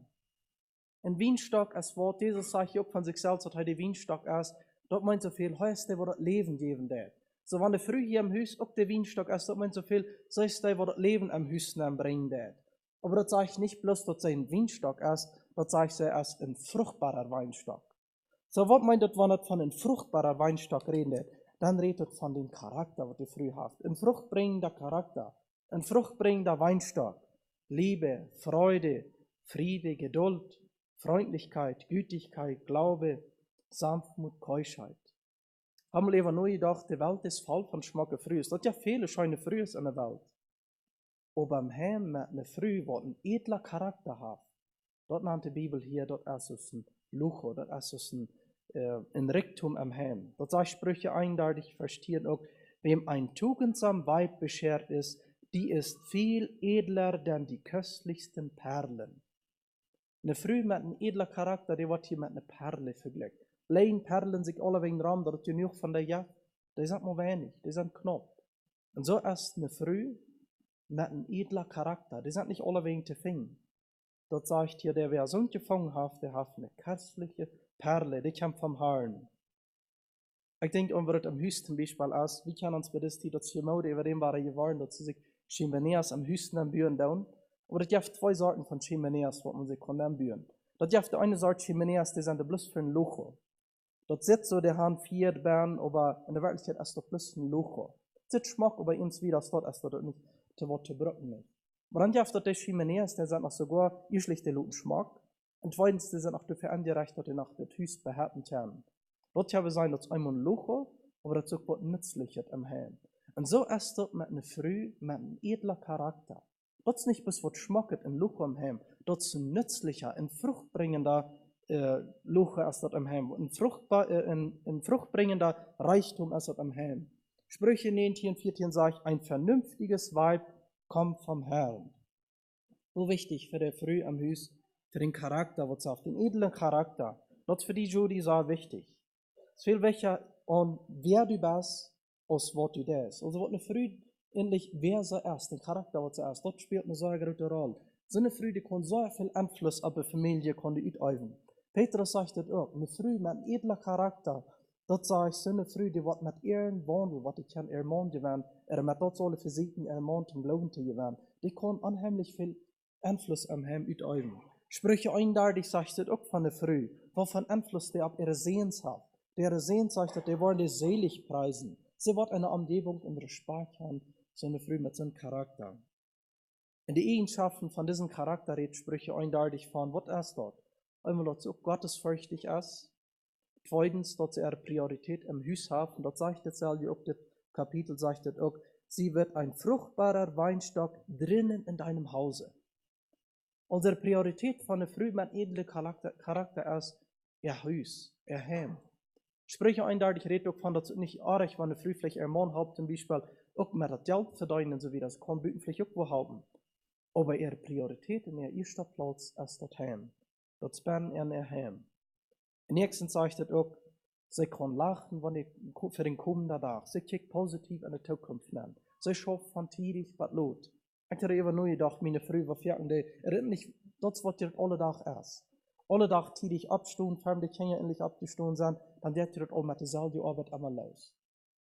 Ein Weinstock, als Wort, Jesus sagt auch von sich selbst, dass er der Weinstock ist, dort meint so viel, heißt der, wo das Leben geben wird. So, wenn der früh hier im Haus auch der Weinstock ist, dort meint so viel, so ist der, wo das Leben am Haus bringen wird. Aber das sage ich nicht bloß, dass er ein Weinstock ist, das sage ich, er ist ein fruchtbarer Weinstock. So, was meint das, wenn er von einem fruchtbarer Weinstock redet? Dann redet von dem Charakter, was er früh hat. Ein fruchtbringender Charakter. Ein fruchtbringender Weinstock. Liebe, Freude, Friede, Geduld, Freundlichkeit, Gütigkeit, Glaube, Sanftmut, Keuschheit. Haben wir nur gedacht, die Welt ist voll von Schmacke Frühs. Das hat ja viele schöne Frühs in der Welt. Aber am Heim mit einer Früh, die einen edler Charakter hat, dort nannte die Bibel hier, dort ist es ein Lucho, dort ist es ein Reichtum am Heim. Dort sagt Sprüche eindeutig, verstehen auch, wem ein tugendsam Weib beschert ist, die ist viel edler denn die köstlichsten Perlen. Eine Früh mit einem edler Charakter, die wird hier mit einer Perle verglichen. Lein Perlen sich alle wegen Raum, das ist genug von der Jagd. Die sind nur wenig, die sind knapp. Und so ist eine Früh mit einem edler Charakter, die sind nicht alle wegen zu finden. Dort sagt hier, der wer so gefangen hat, der hat eine köstliche Perle, die kommt vom Herrn. Ich denke, wenn wir das am höchsten Beispiel aus, wie kann uns bei das die das hier Mode über dem war geworden, dass sie sich Chimenez am höchsten am Bühren down. Aber das gibt zwei Sorten von Chimenez, was man sich kann am Bühren. Das gibt eine Sorte Chimenez, die sind bloß für ein Lucho. Das sitzt so, der Hand vier Bern, aber in der Wirklichkeit ist das bloß ein Lucho. Das Schmack, aber uns wieder, das ist das nicht zu Wort zu brücken nicht. Aber dann gibt es die Chimenez, der sind auch sogar üschlich der guten Schmack. Und zweitens, die sind auch dafür angereicht, dass die nach der Hüst behalten können. Dort habe sein, dass einmal ein Lucho, aber das ist auch was Nützliches am Heim. Und so ist das mit einer Früh, mit einem edlen Charakter. Das ist nicht bis was schmacket in Lucho am Heim. Das ist ein nützlicher, ein fruchtbringender Lucho ist das am Heim. Ein fruchtbringender Reichtum ist das am Heim. Sprüche 19, 14 sagt, ein vernünftiges Weib kommt vom Herrn. So wichtig für die Früh am Haus, für den Charakter, was auf den edlen Charakter. Das für die Judy sehr wichtig. Es ist viel wichtiger, und wer du bist, als was du das. Also, was eine Früh endlich, wer so ist, den Charakter, was er ist, das spielt eine sehr große Rolle. So eine Früh, die kann so viel Einfluss auf die Familie ausüben. Petrus sagt das auch, eine Früh mit einem edlen Charakter, das sage ich, so eine Früh, die wird mit ihren Wandel, was ich kann, ihr Mann gewinnen, mit das alle Versiegen, ihr Mann zum Glauben zu gewinnen, die kann unheimlich viel Einfluss am Heim ausüben. Sprüche eindeutig sagt das auch von der Früh, wovon Einfluss der auf ihre Sehens hat. Ihre Sehens sagt, dass die wollen die selig preisen. Sie wird eine Umgebung in Respekt haben, so eine Früh mit so einem Charakter. In die Eigenschaften von diesem Charakter redet Sprüche eindeutig von, was ist dort? Einmal, dass sie auch gottesfürchtig ist. Zweitens, dass sie ihre Priorität im Haus hat. Und das sagt jetzt auch das Kapitel, sagt das auch, sie wird ein fruchtbarer Weinstock drinnen in deinem Hause. Unsere Priorität von der Früh mit edle Charakter ist ihr Haus, ihr Heim. Sprüche eindeutig redet auch von, dass es nicht arg, wenn eine Früh vielleicht ihr Mann hat, zum Beispiel auch mit das Geld verdienen, so wie das kann, büten vielleicht auch wo haben. Aber ihre Priorität in ihr erster Platz ist das Heim. Das bin in ihr Heim. Nächstens sagt es auch, sie kann lachen für den kommenden Tag. Sie kijkt positiv in die Zukunft an. Sie schafft von tief was Lot. Ich habe immer nur gedacht, meine Früh, was wir nicht, das, was ihr alle Tag ist. Alle Tag tief abstehen, fern die Kinder endlich abgestehen sind, dann wird ihr das all mit derselben Arbeit einmal los.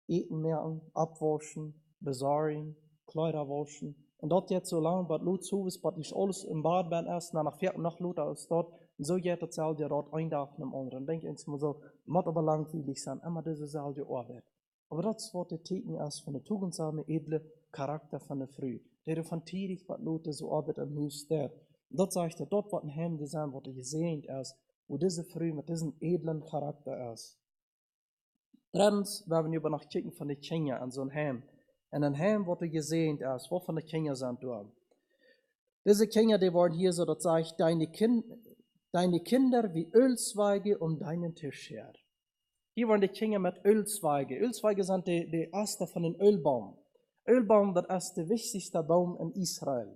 Eten merken, abwaschen, besorgen, Kleider waschen. Und dort jetzt so lange, was Lot zu ist, was nicht alles im Bad bin, erst nach 4 nach Lot ist dort, und so geht das selbe dort ein Tag nach dem anderen. Denke ich immer so, muss aber langweilig sein, immer diese selbe Arbeit. Aber das, was der Teken ist von der tugendsame, edle Charakter von der Früh. Der von tief, was Lot so Arbeit am Haus der. Dort sagt er, dort, was ein Heim sein, was er gesehnt ist, wo diese Früh mit diesem edlen Charakter ist. Drittens, wir haben über nach Kicken von den Kindern an so ein Heim. Und ein Heim, was er gesehnt ist, wo von den Kindern sind dort. Diese Kinder, die waren hier so, das sagt, deine Kinder wie Ölzweige um deinen Tisch her. Hier waren die Kinder mit Ölzweige. Ölzweige sind die Äste von dem Ölbaum. Ölbaum, das ist der wichtigste Baum in Israel.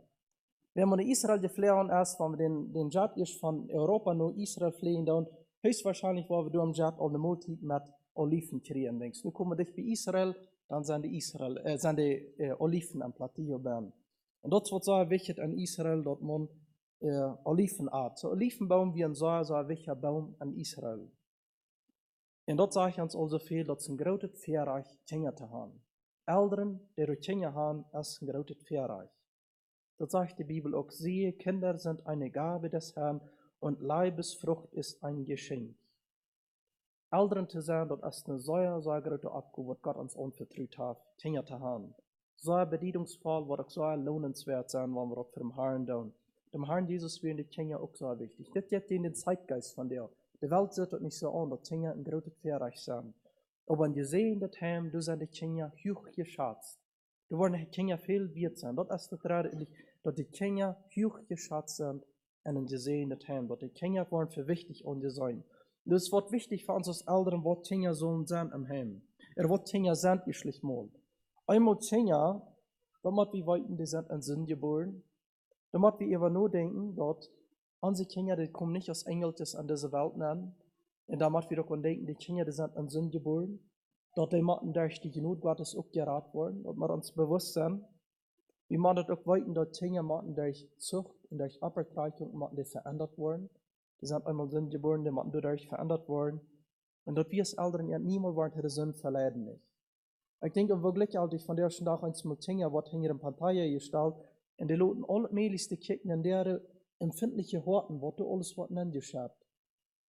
Wenn man in Israel geflohen ist, wenn wir den Jet ist von Europa nach Israel fliehen, dann höchstwahrscheinlich war wir durch den Jet auch eine Multi mit Oliven kriegen. Denkst du, kommen dich bei Israel, dann sind die Oliven am Plateau werden. Und das wird so wichtig in Israel, dort man Olivenart. So Olivenbaum wie ein so wichtiger Baum in Israel. Und dort sage ich uns also viel, dass es ein großes Vierreich Kinder zu haben. Eltern, die durch Kinder haben, ist ein großes Vierreich. Das sagt die Bibel auch, siehe, Kinder sind eine Gabe des Herrn und Leibesfrucht ist ein Geschenk. Eltern zu sein, das ist eine so große Abgabe, was Gott uns anvertraut hat, Kinder zu haben. So bedienungsvoll, wird auch so lohnenswert sein, wenn wir das für den Herrn tun. Dem Herrn Jesus wären die Kinder auch so wichtig. Das geht in den Zeitgeist von der. Die Welt sieht das nicht so an, dass Kinder ein großes Vierreich sind. Aber wenn wir sehen, dass du sind die Kinder hoch geschätzt. Du wollen die Kinder viel wert sein. Das ist das gerade, dass die Kinder hoch geschätzt sind und wir sehen, dass die Kinder wollen für wichtig und die sein. Das wird wichtig für uns als Eltern, was Kinder sollen sein im Heim. Was Kinder sind, ist mal. Einmal Kinder, da muss wir weiten, die sind in Sinn geboren. Da muss wir immer nur denken, dass unsere Kinder, die kommen nicht aus Engeltes an diese Welt an. Und da muss wir doch denken, die Kinder, die sind in Sinn geboren. Dass die müssen durch die Genut Gottes auch geraten worden. Dass wir uns bewusst sind. Wir müssen das auch weiten, dass Kinder müssen durch Zucht und durch Abreichung die verändert worden. Die sind einmal Sinn geboren, die müssen dadurch verändert worden. Und dass wir als Eltern ja niemals wollen, die Sinn verleiden nicht. Ich denke wirklich, als ich von der Tag eins mit Kinder, was hinter dem Partei gestellt, und die Leute alle möglichste kicken in der empfindliche Horten, was du alles was nennt geschafft.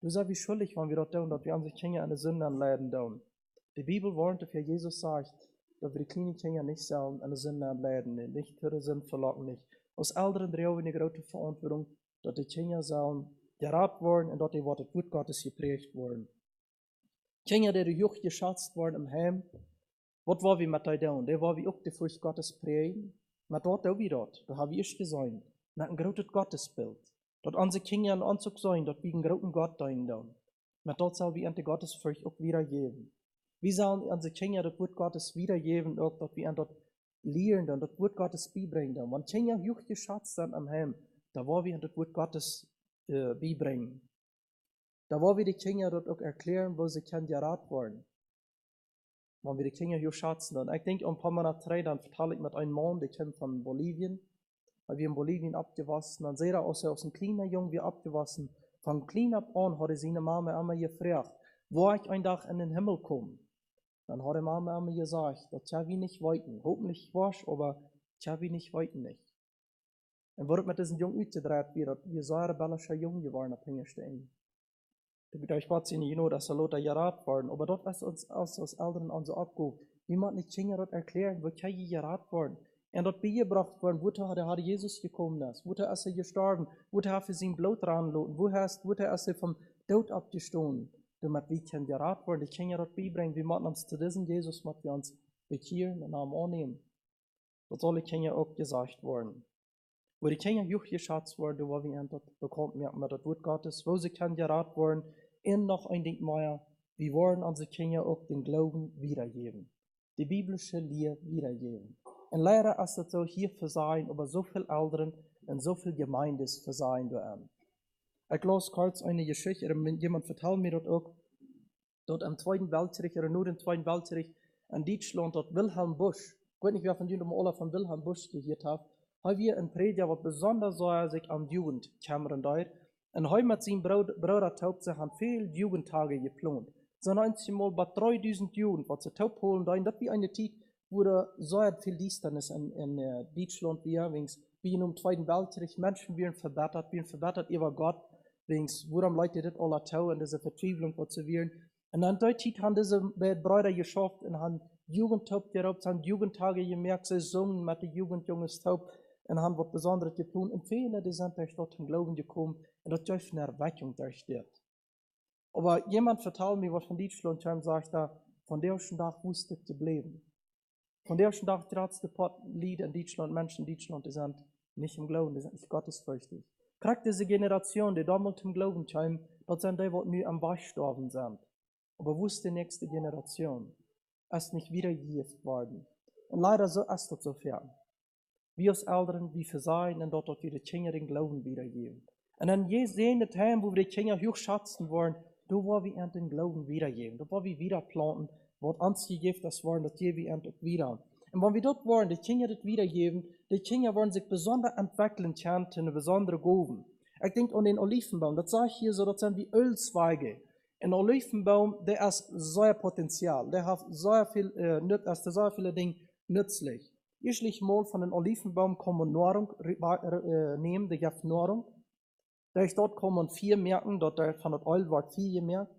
Du sagst, wie schuldig, wenn wir dort tun, dass wir an sich Kinder eine Sünde anleiten tun. Die Bibel warnt, für Jesus sagt, dass wir die kleinen Kinder nicht sollen eine Sünde anleiten, nicht für die Sünde verlocken, nicht. Als Eltern haben wir eine große Verantwortung, dass die Kinder sollen geraten werden und dass die Worte Wort Gottes geprägt werden. Kinder, die hoch geschätzt worden im Heim, was war wir mit denen tun? Die war wir auch die Furcht Gottes prägen. Mit dort auch wie dort, da habe ich gesehen, mit einem großen Gottesbild. Dort unsere Kinder einen Anzug sein, dort wie ein großen Gott dahin tun. Mit dort soll wir an die Gottesfurcht auch wiedergeben. Wie sollen unsere Kinder das Wort Gottes wiedergeben, auch dort wir an dort lehren, und das Wort Gottes beibringen. Wenn Kinder hoch geschätzt sind am Heim, da war wir an das Wort Gottes beibringen. Da war wir die Kinder dort auch erklären, wo sie können geraten wollen. Wenn wir die Kinder hier schätzen, dann, ich denke, ein paar Monate dann verteile ich mit einem Mann, der kommt von Bolivien, weil wir in Bolivien abgewaschen, dann sehe er aus einem kleinen Jungen, wie abgewaschen, von klein ab an hat seine Mama immer gefragt, wo ich ein Tag in den Himmel komme. Dann hat die Mama immer gesagt, das kann wir nicht weiten, hoffentlich wasch, aber das kann wir nicht weiten nicht. Und wurde mit diesem Jungen ausgedreht, wie so ein rebellischer Junge geworden, abhängig stehen. Ich weiß nicht genau, dass Leute geraten worden, aber dort ist uns als Eltern unsere Aufgabe. Wie man die Kinder dort erklären, wo kann ich geraten worden? En dat beigebracht worden, wo der Jesus gekommen ist, wo ist gestorben, wo für sein Blut ranloten, wo ist vom Tod abgestoßen. Damit wir können gerat worden, die können ja das beibringen, wir müssen uns zu diesem Jesus, mit wir uns bekehren und Namen annehmen. Das soll die Kinder auch gesagt worden. Wo die Kinder juch geschätzt worden, wo wir das bekommt, merken wir das Wort Gottes, wo sie können gerat worden, in noch ein Ding mehr, wir wollen unsere Kinder auch den Glauben wiedergeben. Die biblische Lehre wiedergeben. Und leider ist das so hier für sein, aber so viel Eltern und so viel Gemeindes für sein werden. Ich las kurz eine Geschichte, jemand vertellt mir das auch, dort im Zweiten Weltkrieg, oder nur im Zweiten Weltkrieg, in Deutschland, dort Wilhelm Busch, ich weiß nicht, wer von Ihnen alle von Wilhelm Busch gehört hat, haben wir ein Prediger, was besonders so sich am Jugend kämmern dort, und heute mit seinem Bruder Taub, sie haben viele Jugendtage geplant. So einmal bei 3000 Jugend, was sie Taub holen, da, das wie eine Zeit, wo da so viel Distanz in Deutschland wir, wie in dem Zweiten Weltkrieg, Menschen werden verbessert über Gott, wo dann Leute das alle tun, und diese Verzweiflung, was sie werden. Und dann dort haben diese Brüder geschafft und haben Jugendtaub geraubt, haben Jugendtage gemerkt, sie singen mit den Jugendjunges Taub und haben was Besonderes getan. Und viele, die sind durch dort zum Glauben gekommen und das durch eine Erweckung durchsteht. Aber jemand vertellt mir, was von Deutschland kam, sagt da, von der ersten Tag wusste ich geblieben. Von der ersten Tag trat das Lied in Deutschland, Menschen in Deutschland, die sind nicht im Glauben, die sind nicht gottesfürchtig. Kriegt diese Generation, die damals im Glauben kam, das sind die, die nun am Wachstorben sind. Aber wo ist die nächste Generation? Ist nicht wiedergegeben worden. Und leider so ist das so fern. Wir als Eltern, wie versagen, und dort wir die Kinder den Glauben wiedergeben. Und dann sehen die Themen, wo wir die Kinder hochschätzen wollen, da wollen wir den Glauben wiedergeben. Da wollen wir wieder planten, was uns gegeben ist, wollen, das geben wir auch wieder. Und wenn wir dort wollen, die Kinder das wiedergeben, die Kinder wollen sich besonders entwickeln können, eine besondere Gaben. Ich denke an den Olivenbaum, das sage ich hier so, das sind wie Ölzweige. Ein Olivenbaum, der ist sehr Potenzial, der hat sehr viel, sehr viele Dinge nützlich. Ich mal von einem Olivenbaum kommen Nahrung nehmen, der gibt Nahrung. Dort kommen 4 merken, dort von das Öl wird 4 gemerkt.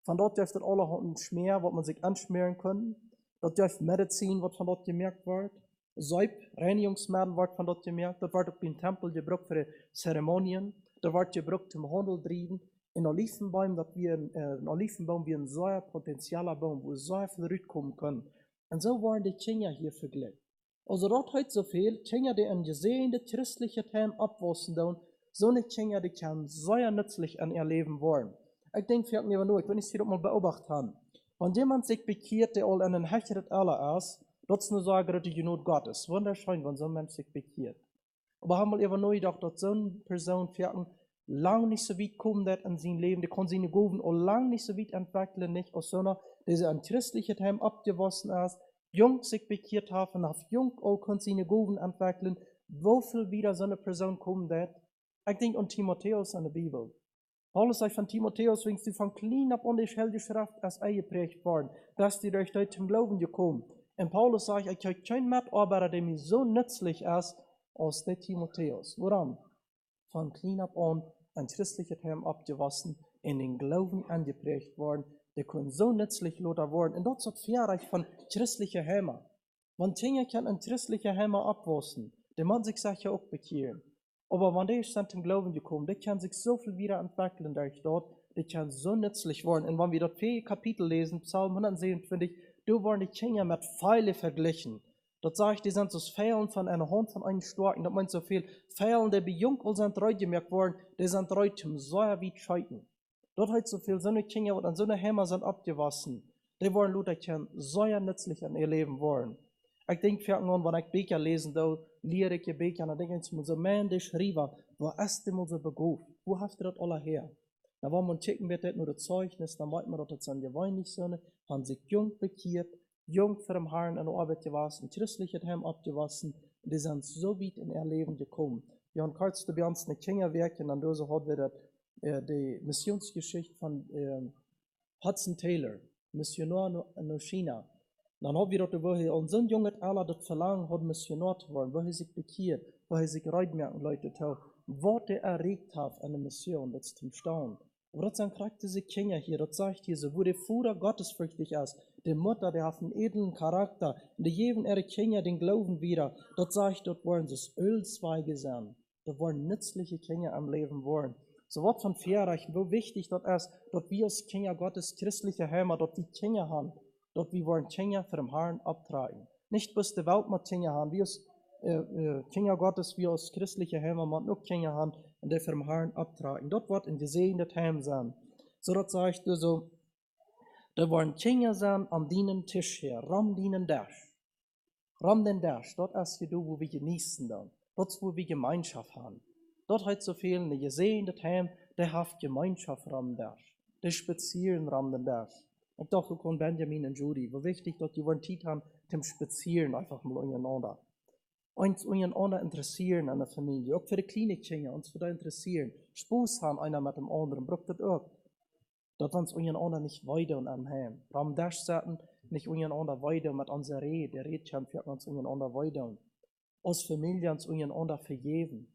Von dort dürfte alle ein Schmier, was man sich anschmieren kann. Dort dürfte Medizin, was von dort gemerkt wird. Säub, Reinigungsmittel wird von dort gemerkt. Dort wird auch im Tempel gebraucht für die Zeremonien. Dort wird gebraucht zum Handel treiben. Ein Olivenbaum, ein Olivenbaum wie ein sehr potenzieller Baum, wo sehr viel rauskommen können. Und so waren die Kinder hier verglichen. Also dort heute so viel, Kinder, die in gesehene christliche Themen abwachsen, so eine Kinder, die können sehr nützlich in ihr Leben wollen. Ich denke, wir haben nur, ich will nicht hier mal beobachtet haben. Wenn jemand sich bekehrt, der all in den Hecheret aller ist, das ist nur sagen, dass die Not Gottes. Wunderschön, wenn so ein Mensch sich bekehrt. Aber haben wir eben nur gedacht, dass so eine Person lang nicht so weit kommen wird in sein Leben, die kann seine Gaben auch lang nicht so weit entwickeln, nicht aus so einer, die sie an christlichen Themen abgewaschen ist, jung sich bekehrt hat und auf jung auch kann seine Gaben entwickeln, wofür wieder so eine Person kommen wird. Ich denke an Timotheus in der Bibel. Paulus sagt von Timotheus, wenn sie von klein ab an die Heilige Schrift als eingeprägt worden, dass die durch dort zum Glauben gekommen. Und Paulus sagt, ich habe keinen Mitarbeiter, der mir so nützlich ist, als der Timotheus. Woran? Von klein ab an christliche Themen abgewaschen, in den Glauben angeprägt worden, der können so nützlich loder worden. Und dort ist Fähigkeit von christlichen Hämmer. Man Dinge kann ein christlicher Hämmer abwaschen, der man sich sicher auch bekehren. Aber wenn der ist dann zum Glauben gekommen, der kann sich so viel wieder entwickeln durch dort, der kann so nützlich werden. Und wenn wir dort 4 Kapitel lesen, Psalm 127, da waren die Kinder mit Pfeile verglichen. Dort sage ich, die sind so Pfeilen von einer Hand von einem Starken. Das meint so viel Pfeilen, die bei Jung sind treu gemerkt worden, die sind treu zum Säuer wie Scheiten. Dort hat so viel so eine Kinder, die an so eine Hämmer sind abgewaschen. Die wollen Luther kennen, sehr nützlich in ihr Leben wollen. Ich denke, wenn ich Bücher lesen, da lehre ich Bücher, dann denke ich mir so, man, der Schreiber, wo ist denn unser Beruf? Wo habt ihr das alle her? Da wollen wir checken, wird das nur das Zeugnis, dann meint man, dass das sind die Weihnachtssohne, haben sich jung bekehrt, jung für den Herrn in der Arbeit gewaschen, christliche Heim abgewaschen, und die sind so weit in ihr Leben gekommen. Wir haben kurz bei uns eine Kinderwerk, und dann so hat wir die Missionsgeschichte von Hudson Taylor, Missionar in China. Dann haben wir dort, wo er so ein junges Alter das Verlangen hat, Missionar zu werden, wo er sich bekehrt, wo er sich reitmerken Leute taucht, was er erregt hat an der Mission, das ist zum Staunen. Aber das sind gerade diese Kinder hier, das sagt hier so, wo der Vater gottesfürchtig ist, die Mutter, die hat einen edlen Charakter, und die geben ihre Kinder den Glauben wieder. Das sagt, dort wollen sie Ölzweige sein. Das wollen nützliche Kinder am Leben wollen. So was von Verreichen, wo wichtig das ist, dort wir als Kinder Gottes christliche Heimat, dort wir Kinder haben, dort wir wollen Kinder für den Herrn abtragen. Nicht bis die Welt mit Kinder haben, wir als Kinder Gottes, wir als christliche Heimat mit noch Kinder haben, und die für den Herrn abtragen. Dort wird ein gesegnetes Heim sein. So das sagt du so, da wollen Kinder sein an dienen Tisch her, ram dienen Dash. Ram den Dash, dort ist hier du, wo wir genießen dann. Dort, wo wir Gemeinschaft haben. Dort hat so viel, eine gesehene Heim, der hat Gemeinschaft ram Dash. Der spazieren ram den Dash. Ich dachte, du kannst Benjamin und Judy, wo wichtig, dass die wollen Zeit haben, zum Spazieren einfach mal untereinander. Uns untereinander interessieren an der Familie, auch für die kleinen Kinder, uns für da interessieren. Spaß haben einer mit dem anderen, braucht das auch. Dass wir uns untereinander nicht weiter und am Heim. Ram Dash sagen, nicht untereinander weiter mit unserer Rede, der Redkamp wird uns untereinander weiter. Aus Familie uns untereinander vergeben.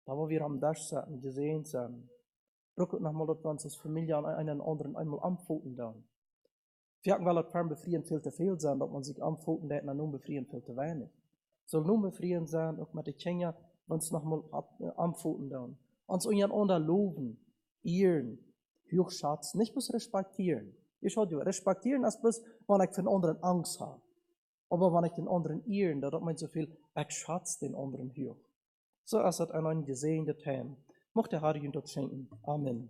Da wo wir am Dash sagen, gesehen sind. Braucht nochmal, dass wir uns als Familie an einen anderen einmal anpfoten dann. Wir hatten, weil das Fern befrieren viel zu viel sein, dass man sich anpfoten, der nun befrieren viel zu wenig. Soll nun befrieren sein, auch mit den Kindern, wenn es nochmal anpfoten dann. Uns untereinander loben, ehren, hochschätzen, nicht bloß respektieren. Ich schaue dir, respektieren ist bloß, wenn ich für den anderen Angst habe. Aber wenn ich den anderen ehren, da hat man so viel, ich schätze den anderen hoch. So ist es ein gesehenes Heim. Mochte der Herr Ihnen dort schenken. Amen.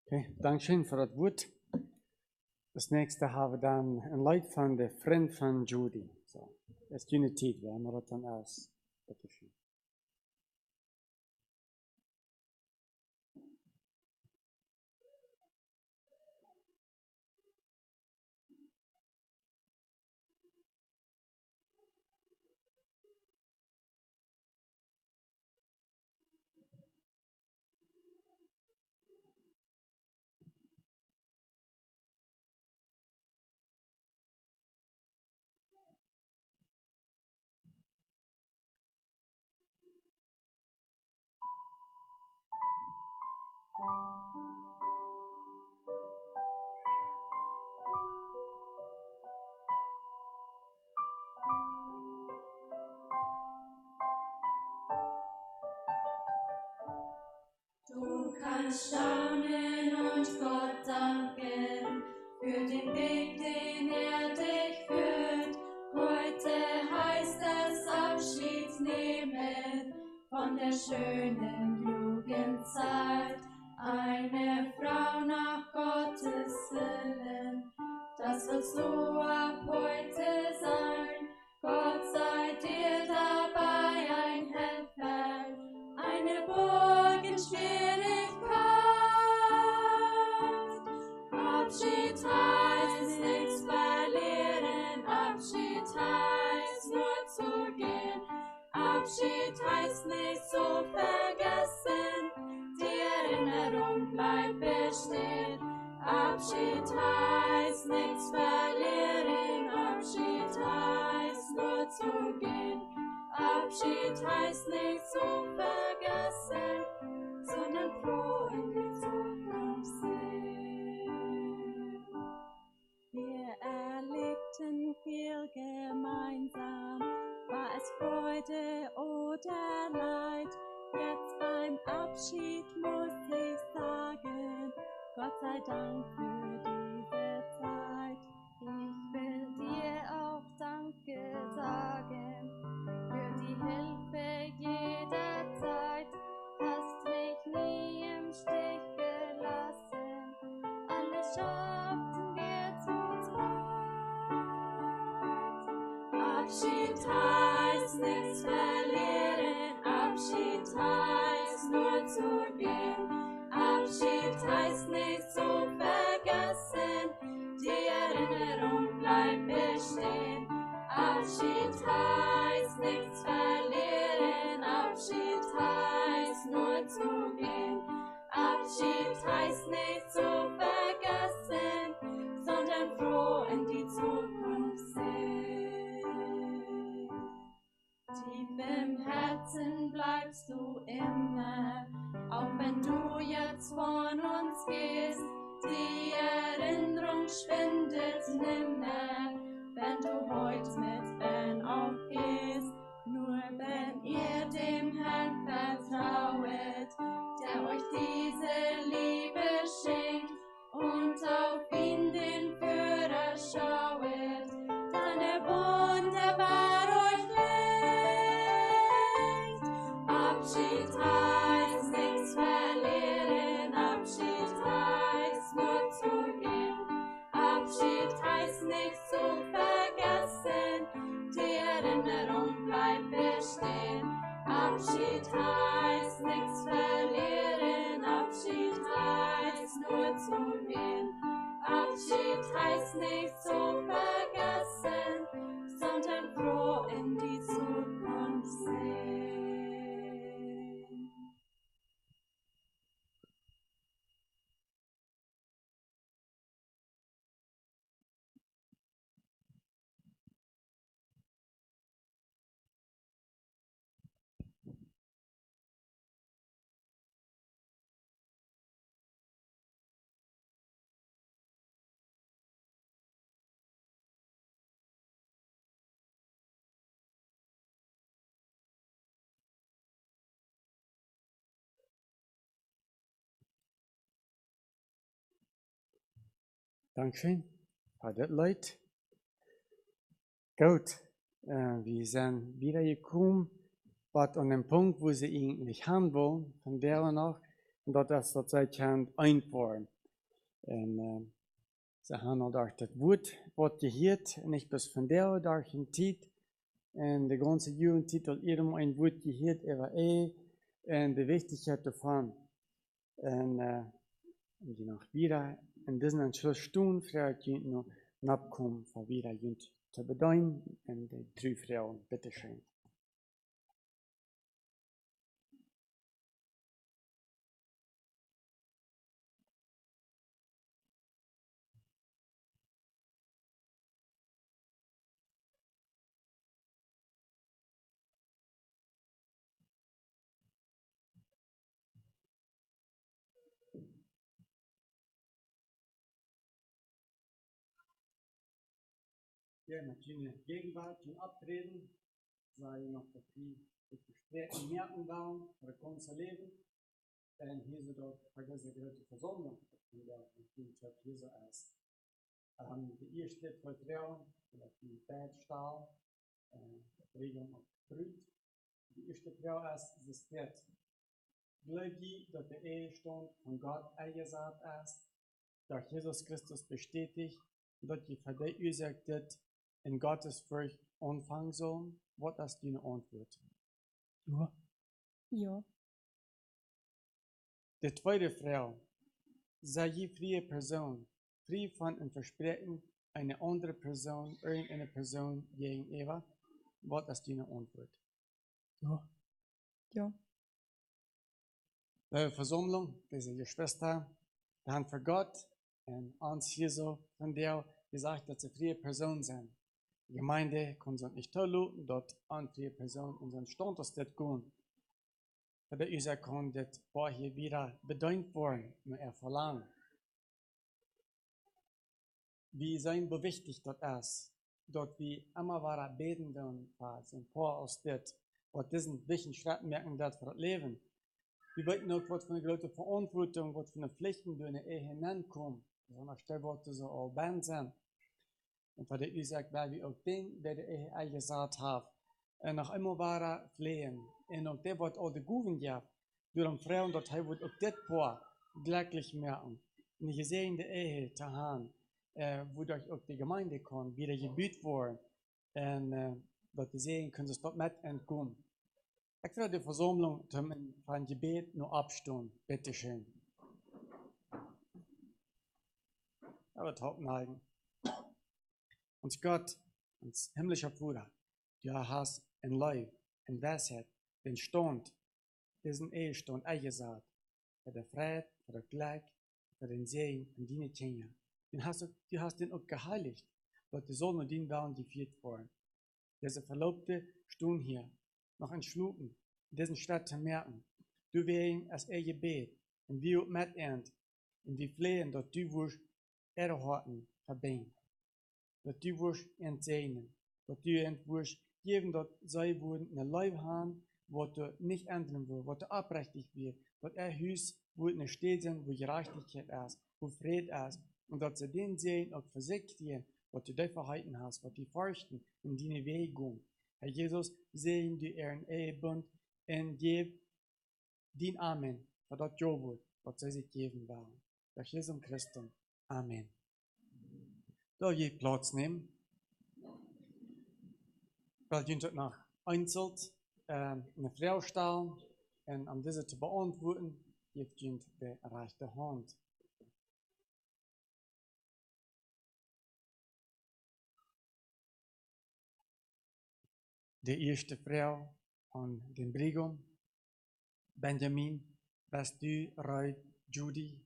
Okay, Dankeschön für das Wort. Das nächste haben wir dann ein Lied von der Freund von Judy. So, es ist Unity, wir haben das dann aus. Bitte schön. Du kannst staunen und Gott danken für den Weg, den dich führt. Heute heißt es Abschied nehmen von der schönen Jugendzeit. Eine Frau nach Gottes Willen, das willst du ab heute sein. Gott sei dir dabei ein Helfer, eine Burg in Schwierigkeit. Abschied heißt nichts verlieren, Abschied heißt nur zu gehen. Abschied heißt nicht zu vergessen, die Erinnerung bleibt bestehen. Abschied heißt nichts verlieren, Abschied heißt nur zu gehen. Abschied heißt nicht zu vergessen, sondern froh in die Zukunft sehen. Wir erlebten viel gemeinsam, war es Freude oder Leid. Jetzt beim Abschied muss ich sagen, Gott sei Dank für diese Zeit. Ich will dir auch Danke sagen für die Hilfe jederzeit. Hast mich nie im Stich gelassen, alles schafften wir zu zweit. Abschied heißt nichts verlieren, Abschied heißt nur zu gehen. Abschied heißt nicht zu vergessen, die Erinnerung bleibt bestehen. Abschied heißt nichts verlieren, Abschied heißt nur zu gehen. Abschied heißt nicht zu vergessen, sondern froh in die Zukunft sehen. von uns gehst. Die Erinnerung schwindet nimmer, wenn du heut mit Ben aufgehst. Nur wenn ihr dem Herrn vertrauet, der euch diese Liebe schenkt und auf ihn den Führer schauet, dann er wunderbar euch lenkt. Abschied heißt nichts verlieren, Abschied heißt nur zu gehen. Abschied heißt nichts zu vergessen, die Erinnerung bleibt bestehen. Abschied heißt nichts verlieren, Abschied heißt nur zu gehen. Abschied heißt nichts zu vergessen, sondern froh in die Zukunft sehen. Dankeschön. Hat das Leid. Gut, wir sind wieder gekommen, was an dem Punkt, wo sie eigentlich haben wollen, von der noch, und das zurzeit kann einfahren. Und sie haben auch das Wort, was gehört, nicht bis von der durch in Zeit, und die ganze Jugendzeit hat jedem ein Wort gehört, über und die Wichtigkeit davon. Und die noch wieder in diesen Entschlussstunden vielleicht noch abkommen, von wieder zu bedeuten, und die drei Frauen, bitteschön. Ja, mit ihrer Gegenwart und Abtreten, sei noch das Gespräch merken wollen, für das ganze Leben. Und hier sind dort vergessen die Versammlung, in der Kirche Jesu ist. Die erste zwei Frauen, die Bettstahl, Regeln und Brüt. Die erste Frau ist, sie steht, glaubt die, dass der Ehestand von Gott eingesagt ist, durch Jesus Christus bestätigt, dass die verursacht in Gottes Furcht anfangen sollen? Was ist deine Antwort? Ja. Ja. Die zweite Frau, sei je freie Person, frei von einem Versprechen, eine andere Person, irgendeine Person gegenüber? Was ist deine Antwort? Ja. Ja. Bei der Versammlung, diese Geschwister, die haben für Gott und uns Jesu von der gesagt, dass sie freie Personen sind. Die Gemeinde kann sich nicht tollen, dort andere Personen unseren Standort gehen. Aber unser kann das war hier wieder bedeutet worden, nur verlangt. Wir sind bewichtigt dort ist, dort wir immer waren betenden, was ein paar aus das, was diesen wichtigen Schritt merken, das für das Leben. Wir wollten auch, was für eine große Verantwortung, was für eine Pflichten durch eine Ehe hineinkommen, sondern Stellworte so all Band sind. Und weil der sagt, weil wir auch den, der die Ehe eingesagt hat, und noch immer war flehen. Und auch der wird auch die Guven gehabt, durch die Frauen, dort wird auch das Paar glücklich merken. Und ich sehe in der Ehe zu haben, wodurch auch die Gemeinde kann, wieder gebüht worden. Und dort sehen, können sie dort mit entkommen. Ich werde die Versammlung von Gebet nur abstimmen. Bitte schön. Aber Hauptneigen. Und Gott, uns himmlischer Bruder, du hast in Leib, in Weisheit, den Stand, diesen Ehestand eingesagt, für den Fried, für das Glück, für den Segen und deine Kinder. Du hast den auch geheiligt, dort die Sohn und den Bauen geführt worden. Diese Verlobte stehen hier, noch entschlucken, diesen Stadt zu merken. Du wegen als Gebet, und wir mit Und wir flehen, dass du wirst erhalten, verbinden. Dass du wirst entsegnen. Dass du wirst geben, dass sie würden ein Leben haben, wo du nicht ändern willst, wo du abrechtig wird. Dass Haus wird eine Stadt sein, wo Gerechtigkeit ist, wo Friede ist. Und dass sie den sehen, auch für sich gehen, was du dir verhalten hast, was die fürchten in deine Wege gehen. Herr Jesus, sehen du ihren Ehebund und gib den Amen, für das Jobut, was sie sich geben wollen. Durch Jesus Christus. Amen. Da je Platz nehmen. Weil ihr nach einzeln eine Frage stellen und um diese zu beantworten, gebt ihr die rechte Hand. Die erste Frau an den Brigum, Benjamin, bist du reut, Judy,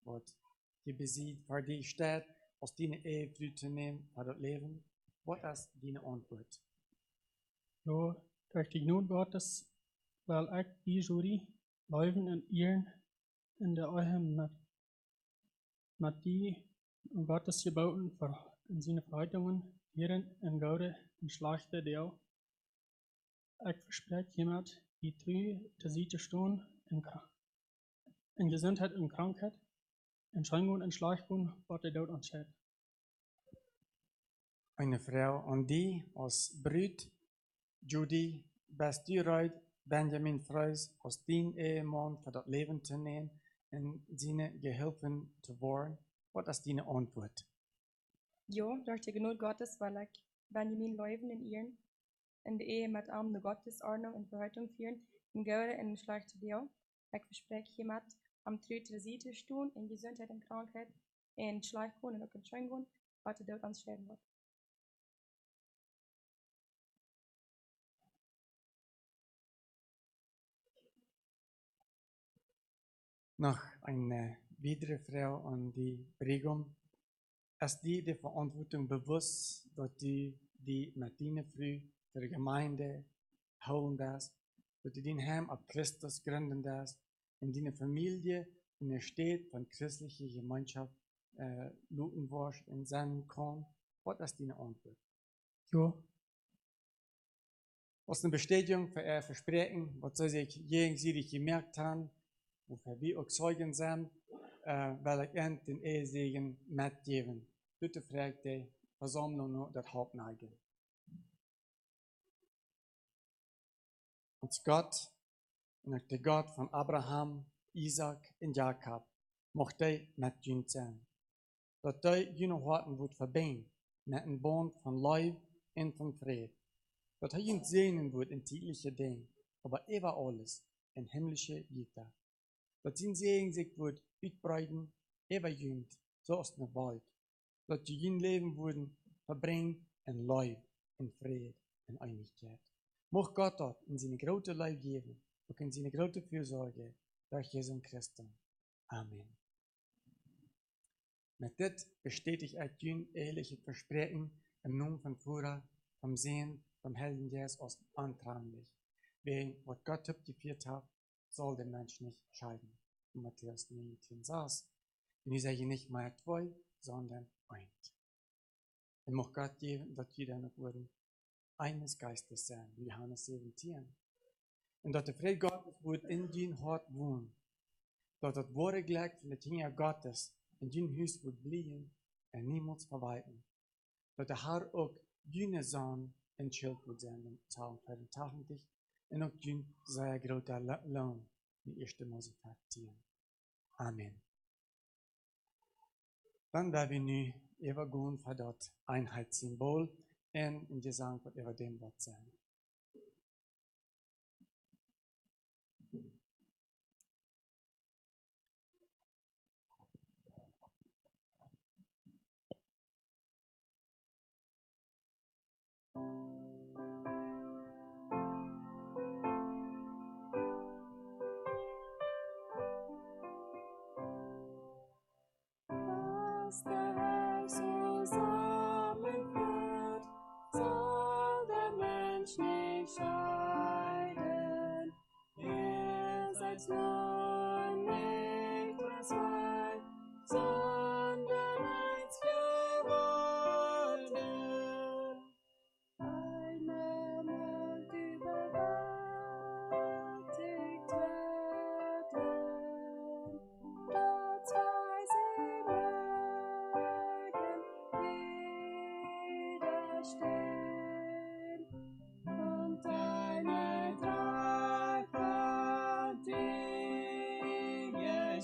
was die besieht für die Stadt, aus deiner Ehefrau zu nehmen, für das Leben? Was ist deine Antwort? Ja, durch die Gnade Gottes, weil ich die Judy leben in ihren in der Ehem mit die Gottes gebauten in seine Verhaltungen, ihren in Gaude und schlechte Deel. Ich verspreche jemand, die treu der Seite stehen in Gesundheit und Krankheit, in Scheingun und Schleichgun, was der Tod entscheidet. Eine Frau an die als Brut, Judy, bist du reut, Benjamin Freus, als dein Ehemann für das Leben zu nehmen und seine Gehilfen zu werden? Was ist deine Antwort? Ja, durch die Gnade Gottes, weil ich Benjamin leben in ihren, in der Ehe mit ihm eine Gottesordnung und Verhaltung führen, in Gaude und in schlechte Deel. Ich verspreche jemand, am Tritt der Seite stehen, in Gesundheit und Krankheit, in Schleichgun und auch in Scheingun, was der Tod uns sterben wird. Noch eine weitere Frau an die Brigum. Ist die Verantwortung bewusst, dass du die mit deiner Frau für die Gemeinde holen darfst, dass du den Heim auf Christus gründen darfst, in deiner Familie in der Stadt von christlicher Gemeinschaft luten wirst und sein kann? Was ist deine Antwort? Ja, Was eine Bestätigung für ihr Versprechen, was sie sich gegenseitig gemerkt haben, wofür wir auch Zeugen sind, weil ich den Ehesegen mitgeben. Bitte fragt die Versammlung noch das Hauptneigen. Und Gott, und der Gott von Abraham, Isaac und Jakob, mochte er mit uns sein. Dass er jene Horten wird verbinden, mit einem Bund von Leib und von Frieden. Dass er uns sehen wird in tägliche Dinge, aber über alles in himmlische Güter. Dass sein Segen sich wird ausbreiten, über jünd, so aus der Welt. Dass die jün Leben würden verbringen in Leib, in Frieden, in Einigkeit. Mocht Gott dort in seine große Leib geben, und in seine große Fürsorge, durch Jesus Christus. Amen. Mit dit bestätigt ich jün ehrliche Versprechen im Namen von Führer, vom Sehen, vom Helden Jesus aus antramlich. Wegen, was Gott geführt hat, soll der Mensch nicht scheiden. In Matthäus 19 saß, und ich sage nicht mal zwei, sondern eins. Und mocht Gott geben, dass jeder noch wurden eines Geistes sein, wie Johannes 17. Und dass der Friede Gottes wird in dein Hort wohnen. Dass das wahre Glück von der Kinder Gottes in dein Haus wird blieben und niemals verweiten. Dass der Herr auch deine Sohn in Schild wird sein und zahlen für den Tag mit dich und auch dein sehr großer Lohn in 1. Mose 10. Amen. Dann werden wir nun übergehen für das Einheitssymbol und in Gesang wird über dem Wort sein. Was der Herr zusammenführt, soll der Mensch nicht scheiden. Ihr seid nur nicht mehr zwei,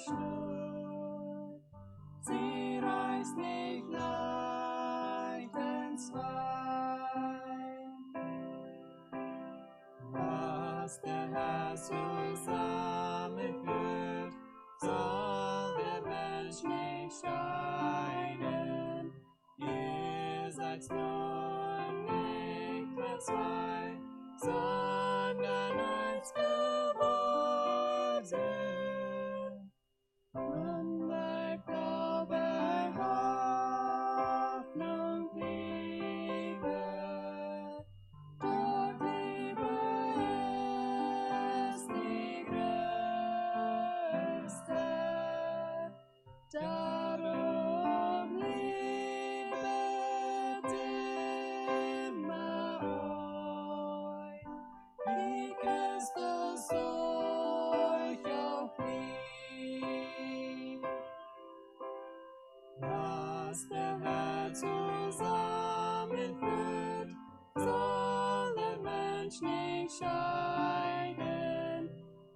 nicht nur, sie reißt nicht leicht entzwei. Was der Herr zusammenführt, soll der Mensch nicht scheiden. Ihr seid nur nicht mehr zwei, sondern eins geworden. Wunder, Glaube, Hoffnung, Liebe, doch Liebe ist die größte. Darum liebet immer euch, wie Christus euch auch liebt. Was der Herr zusammenführt, soll der Mensch nicht scheiden.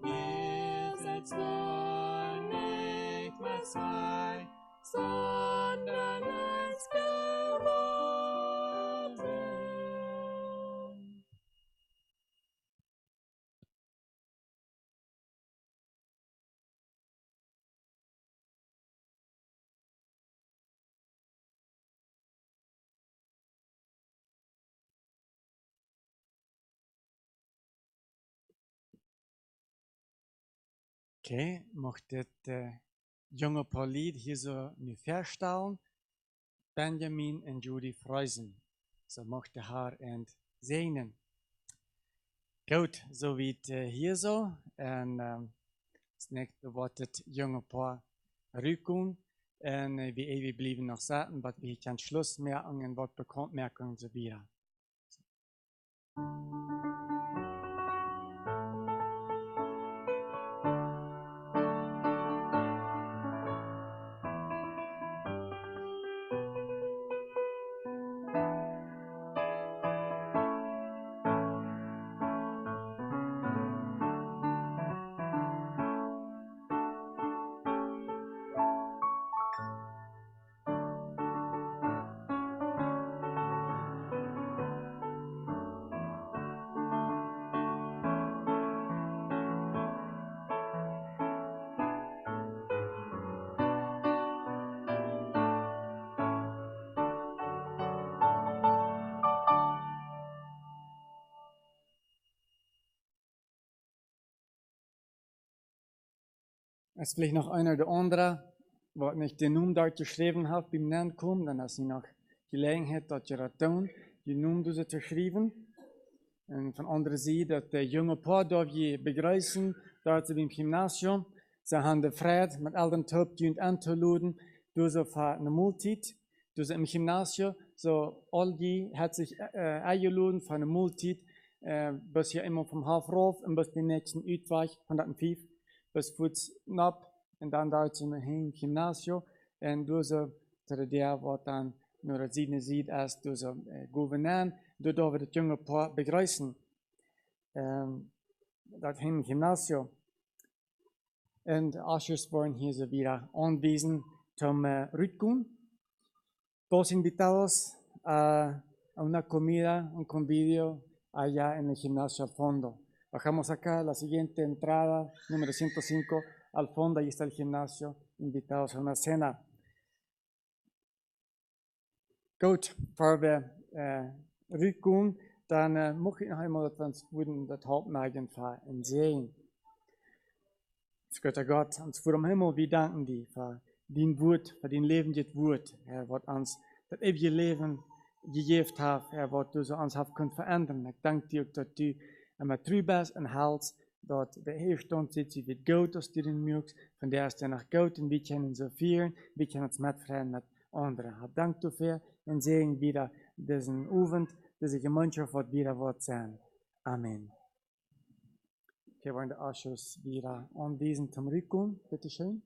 Ihr seid nur nicht mehr zwei, sondern eins geworden. Okay, mocht het jonge paar Lied hier so nu verstellen. Benjamin en Judy Freusen. So mochte haar en zegnen. Goed, zo wie het hier zo. En het nächste wordt het jonge paar Rückung. En wie blijven nog zaten, wat we kan Schluss merken en wat bekommt merken so wieder. Es ist vielleicht noch einer der anderen, wo ich den Namen dort geschrieben habe, beim Nennen kommt, dann hast du noch Gelegenheit, dass ihr das tun, die Namen zu schreiben. Und von anderer Seite, dass der junge Paar darf je begrüßen, dort beim Gymnasium. Sie haben die Freude, mit all den Top anzuladen, durch so für eine Multit, durch im Gymnasium, so all die hat sich eingeladen für eine Multit, bis hier immer vom Hafrauf und bis den nächsten Uitweg, 105. Bis voets nap en dan daar zu een gymnasium en door zo ter der wat dan naar het ziet ziet als door zo gouverneur doordat we het jonge paar begrüßen dat heen gymnasium en de ushers worden hier zo weer aanwezig zum Rückung. Todos invitados a una comida, un convivio allá en el gimnasio al fondo. Bajamos acá, la siguiente entrada, número 105, al fondo, ahí está el gimnasio, invitados a una cena. Goed, voor we Rückung, dann mag ich noch einmal, dass wir uns das Hauptmagen fahren sehen. Es Götter Gott, uns vor dem Himmel, wir danken dir für dein Wort, für dein Leben, das Wort, Herr, was uns das ewige Leben gegeben hat, Herr, was du so uns hast können verändern. Ich danke dir, dass du einmal trübes en hals, dat de Heerstand zit, sie wird gut aus dir in Mux, von der ist er nach gut und wir können so vieren, wir können uns mitfreien mit anderen. Hab Dank dafür und sehen wieder diesen Abend, diese Gemeinschaft wird wieder Wort sein. Amen. Wir wollen den Ausschuss wieder anwesend zum Rückkommen, bitteschön.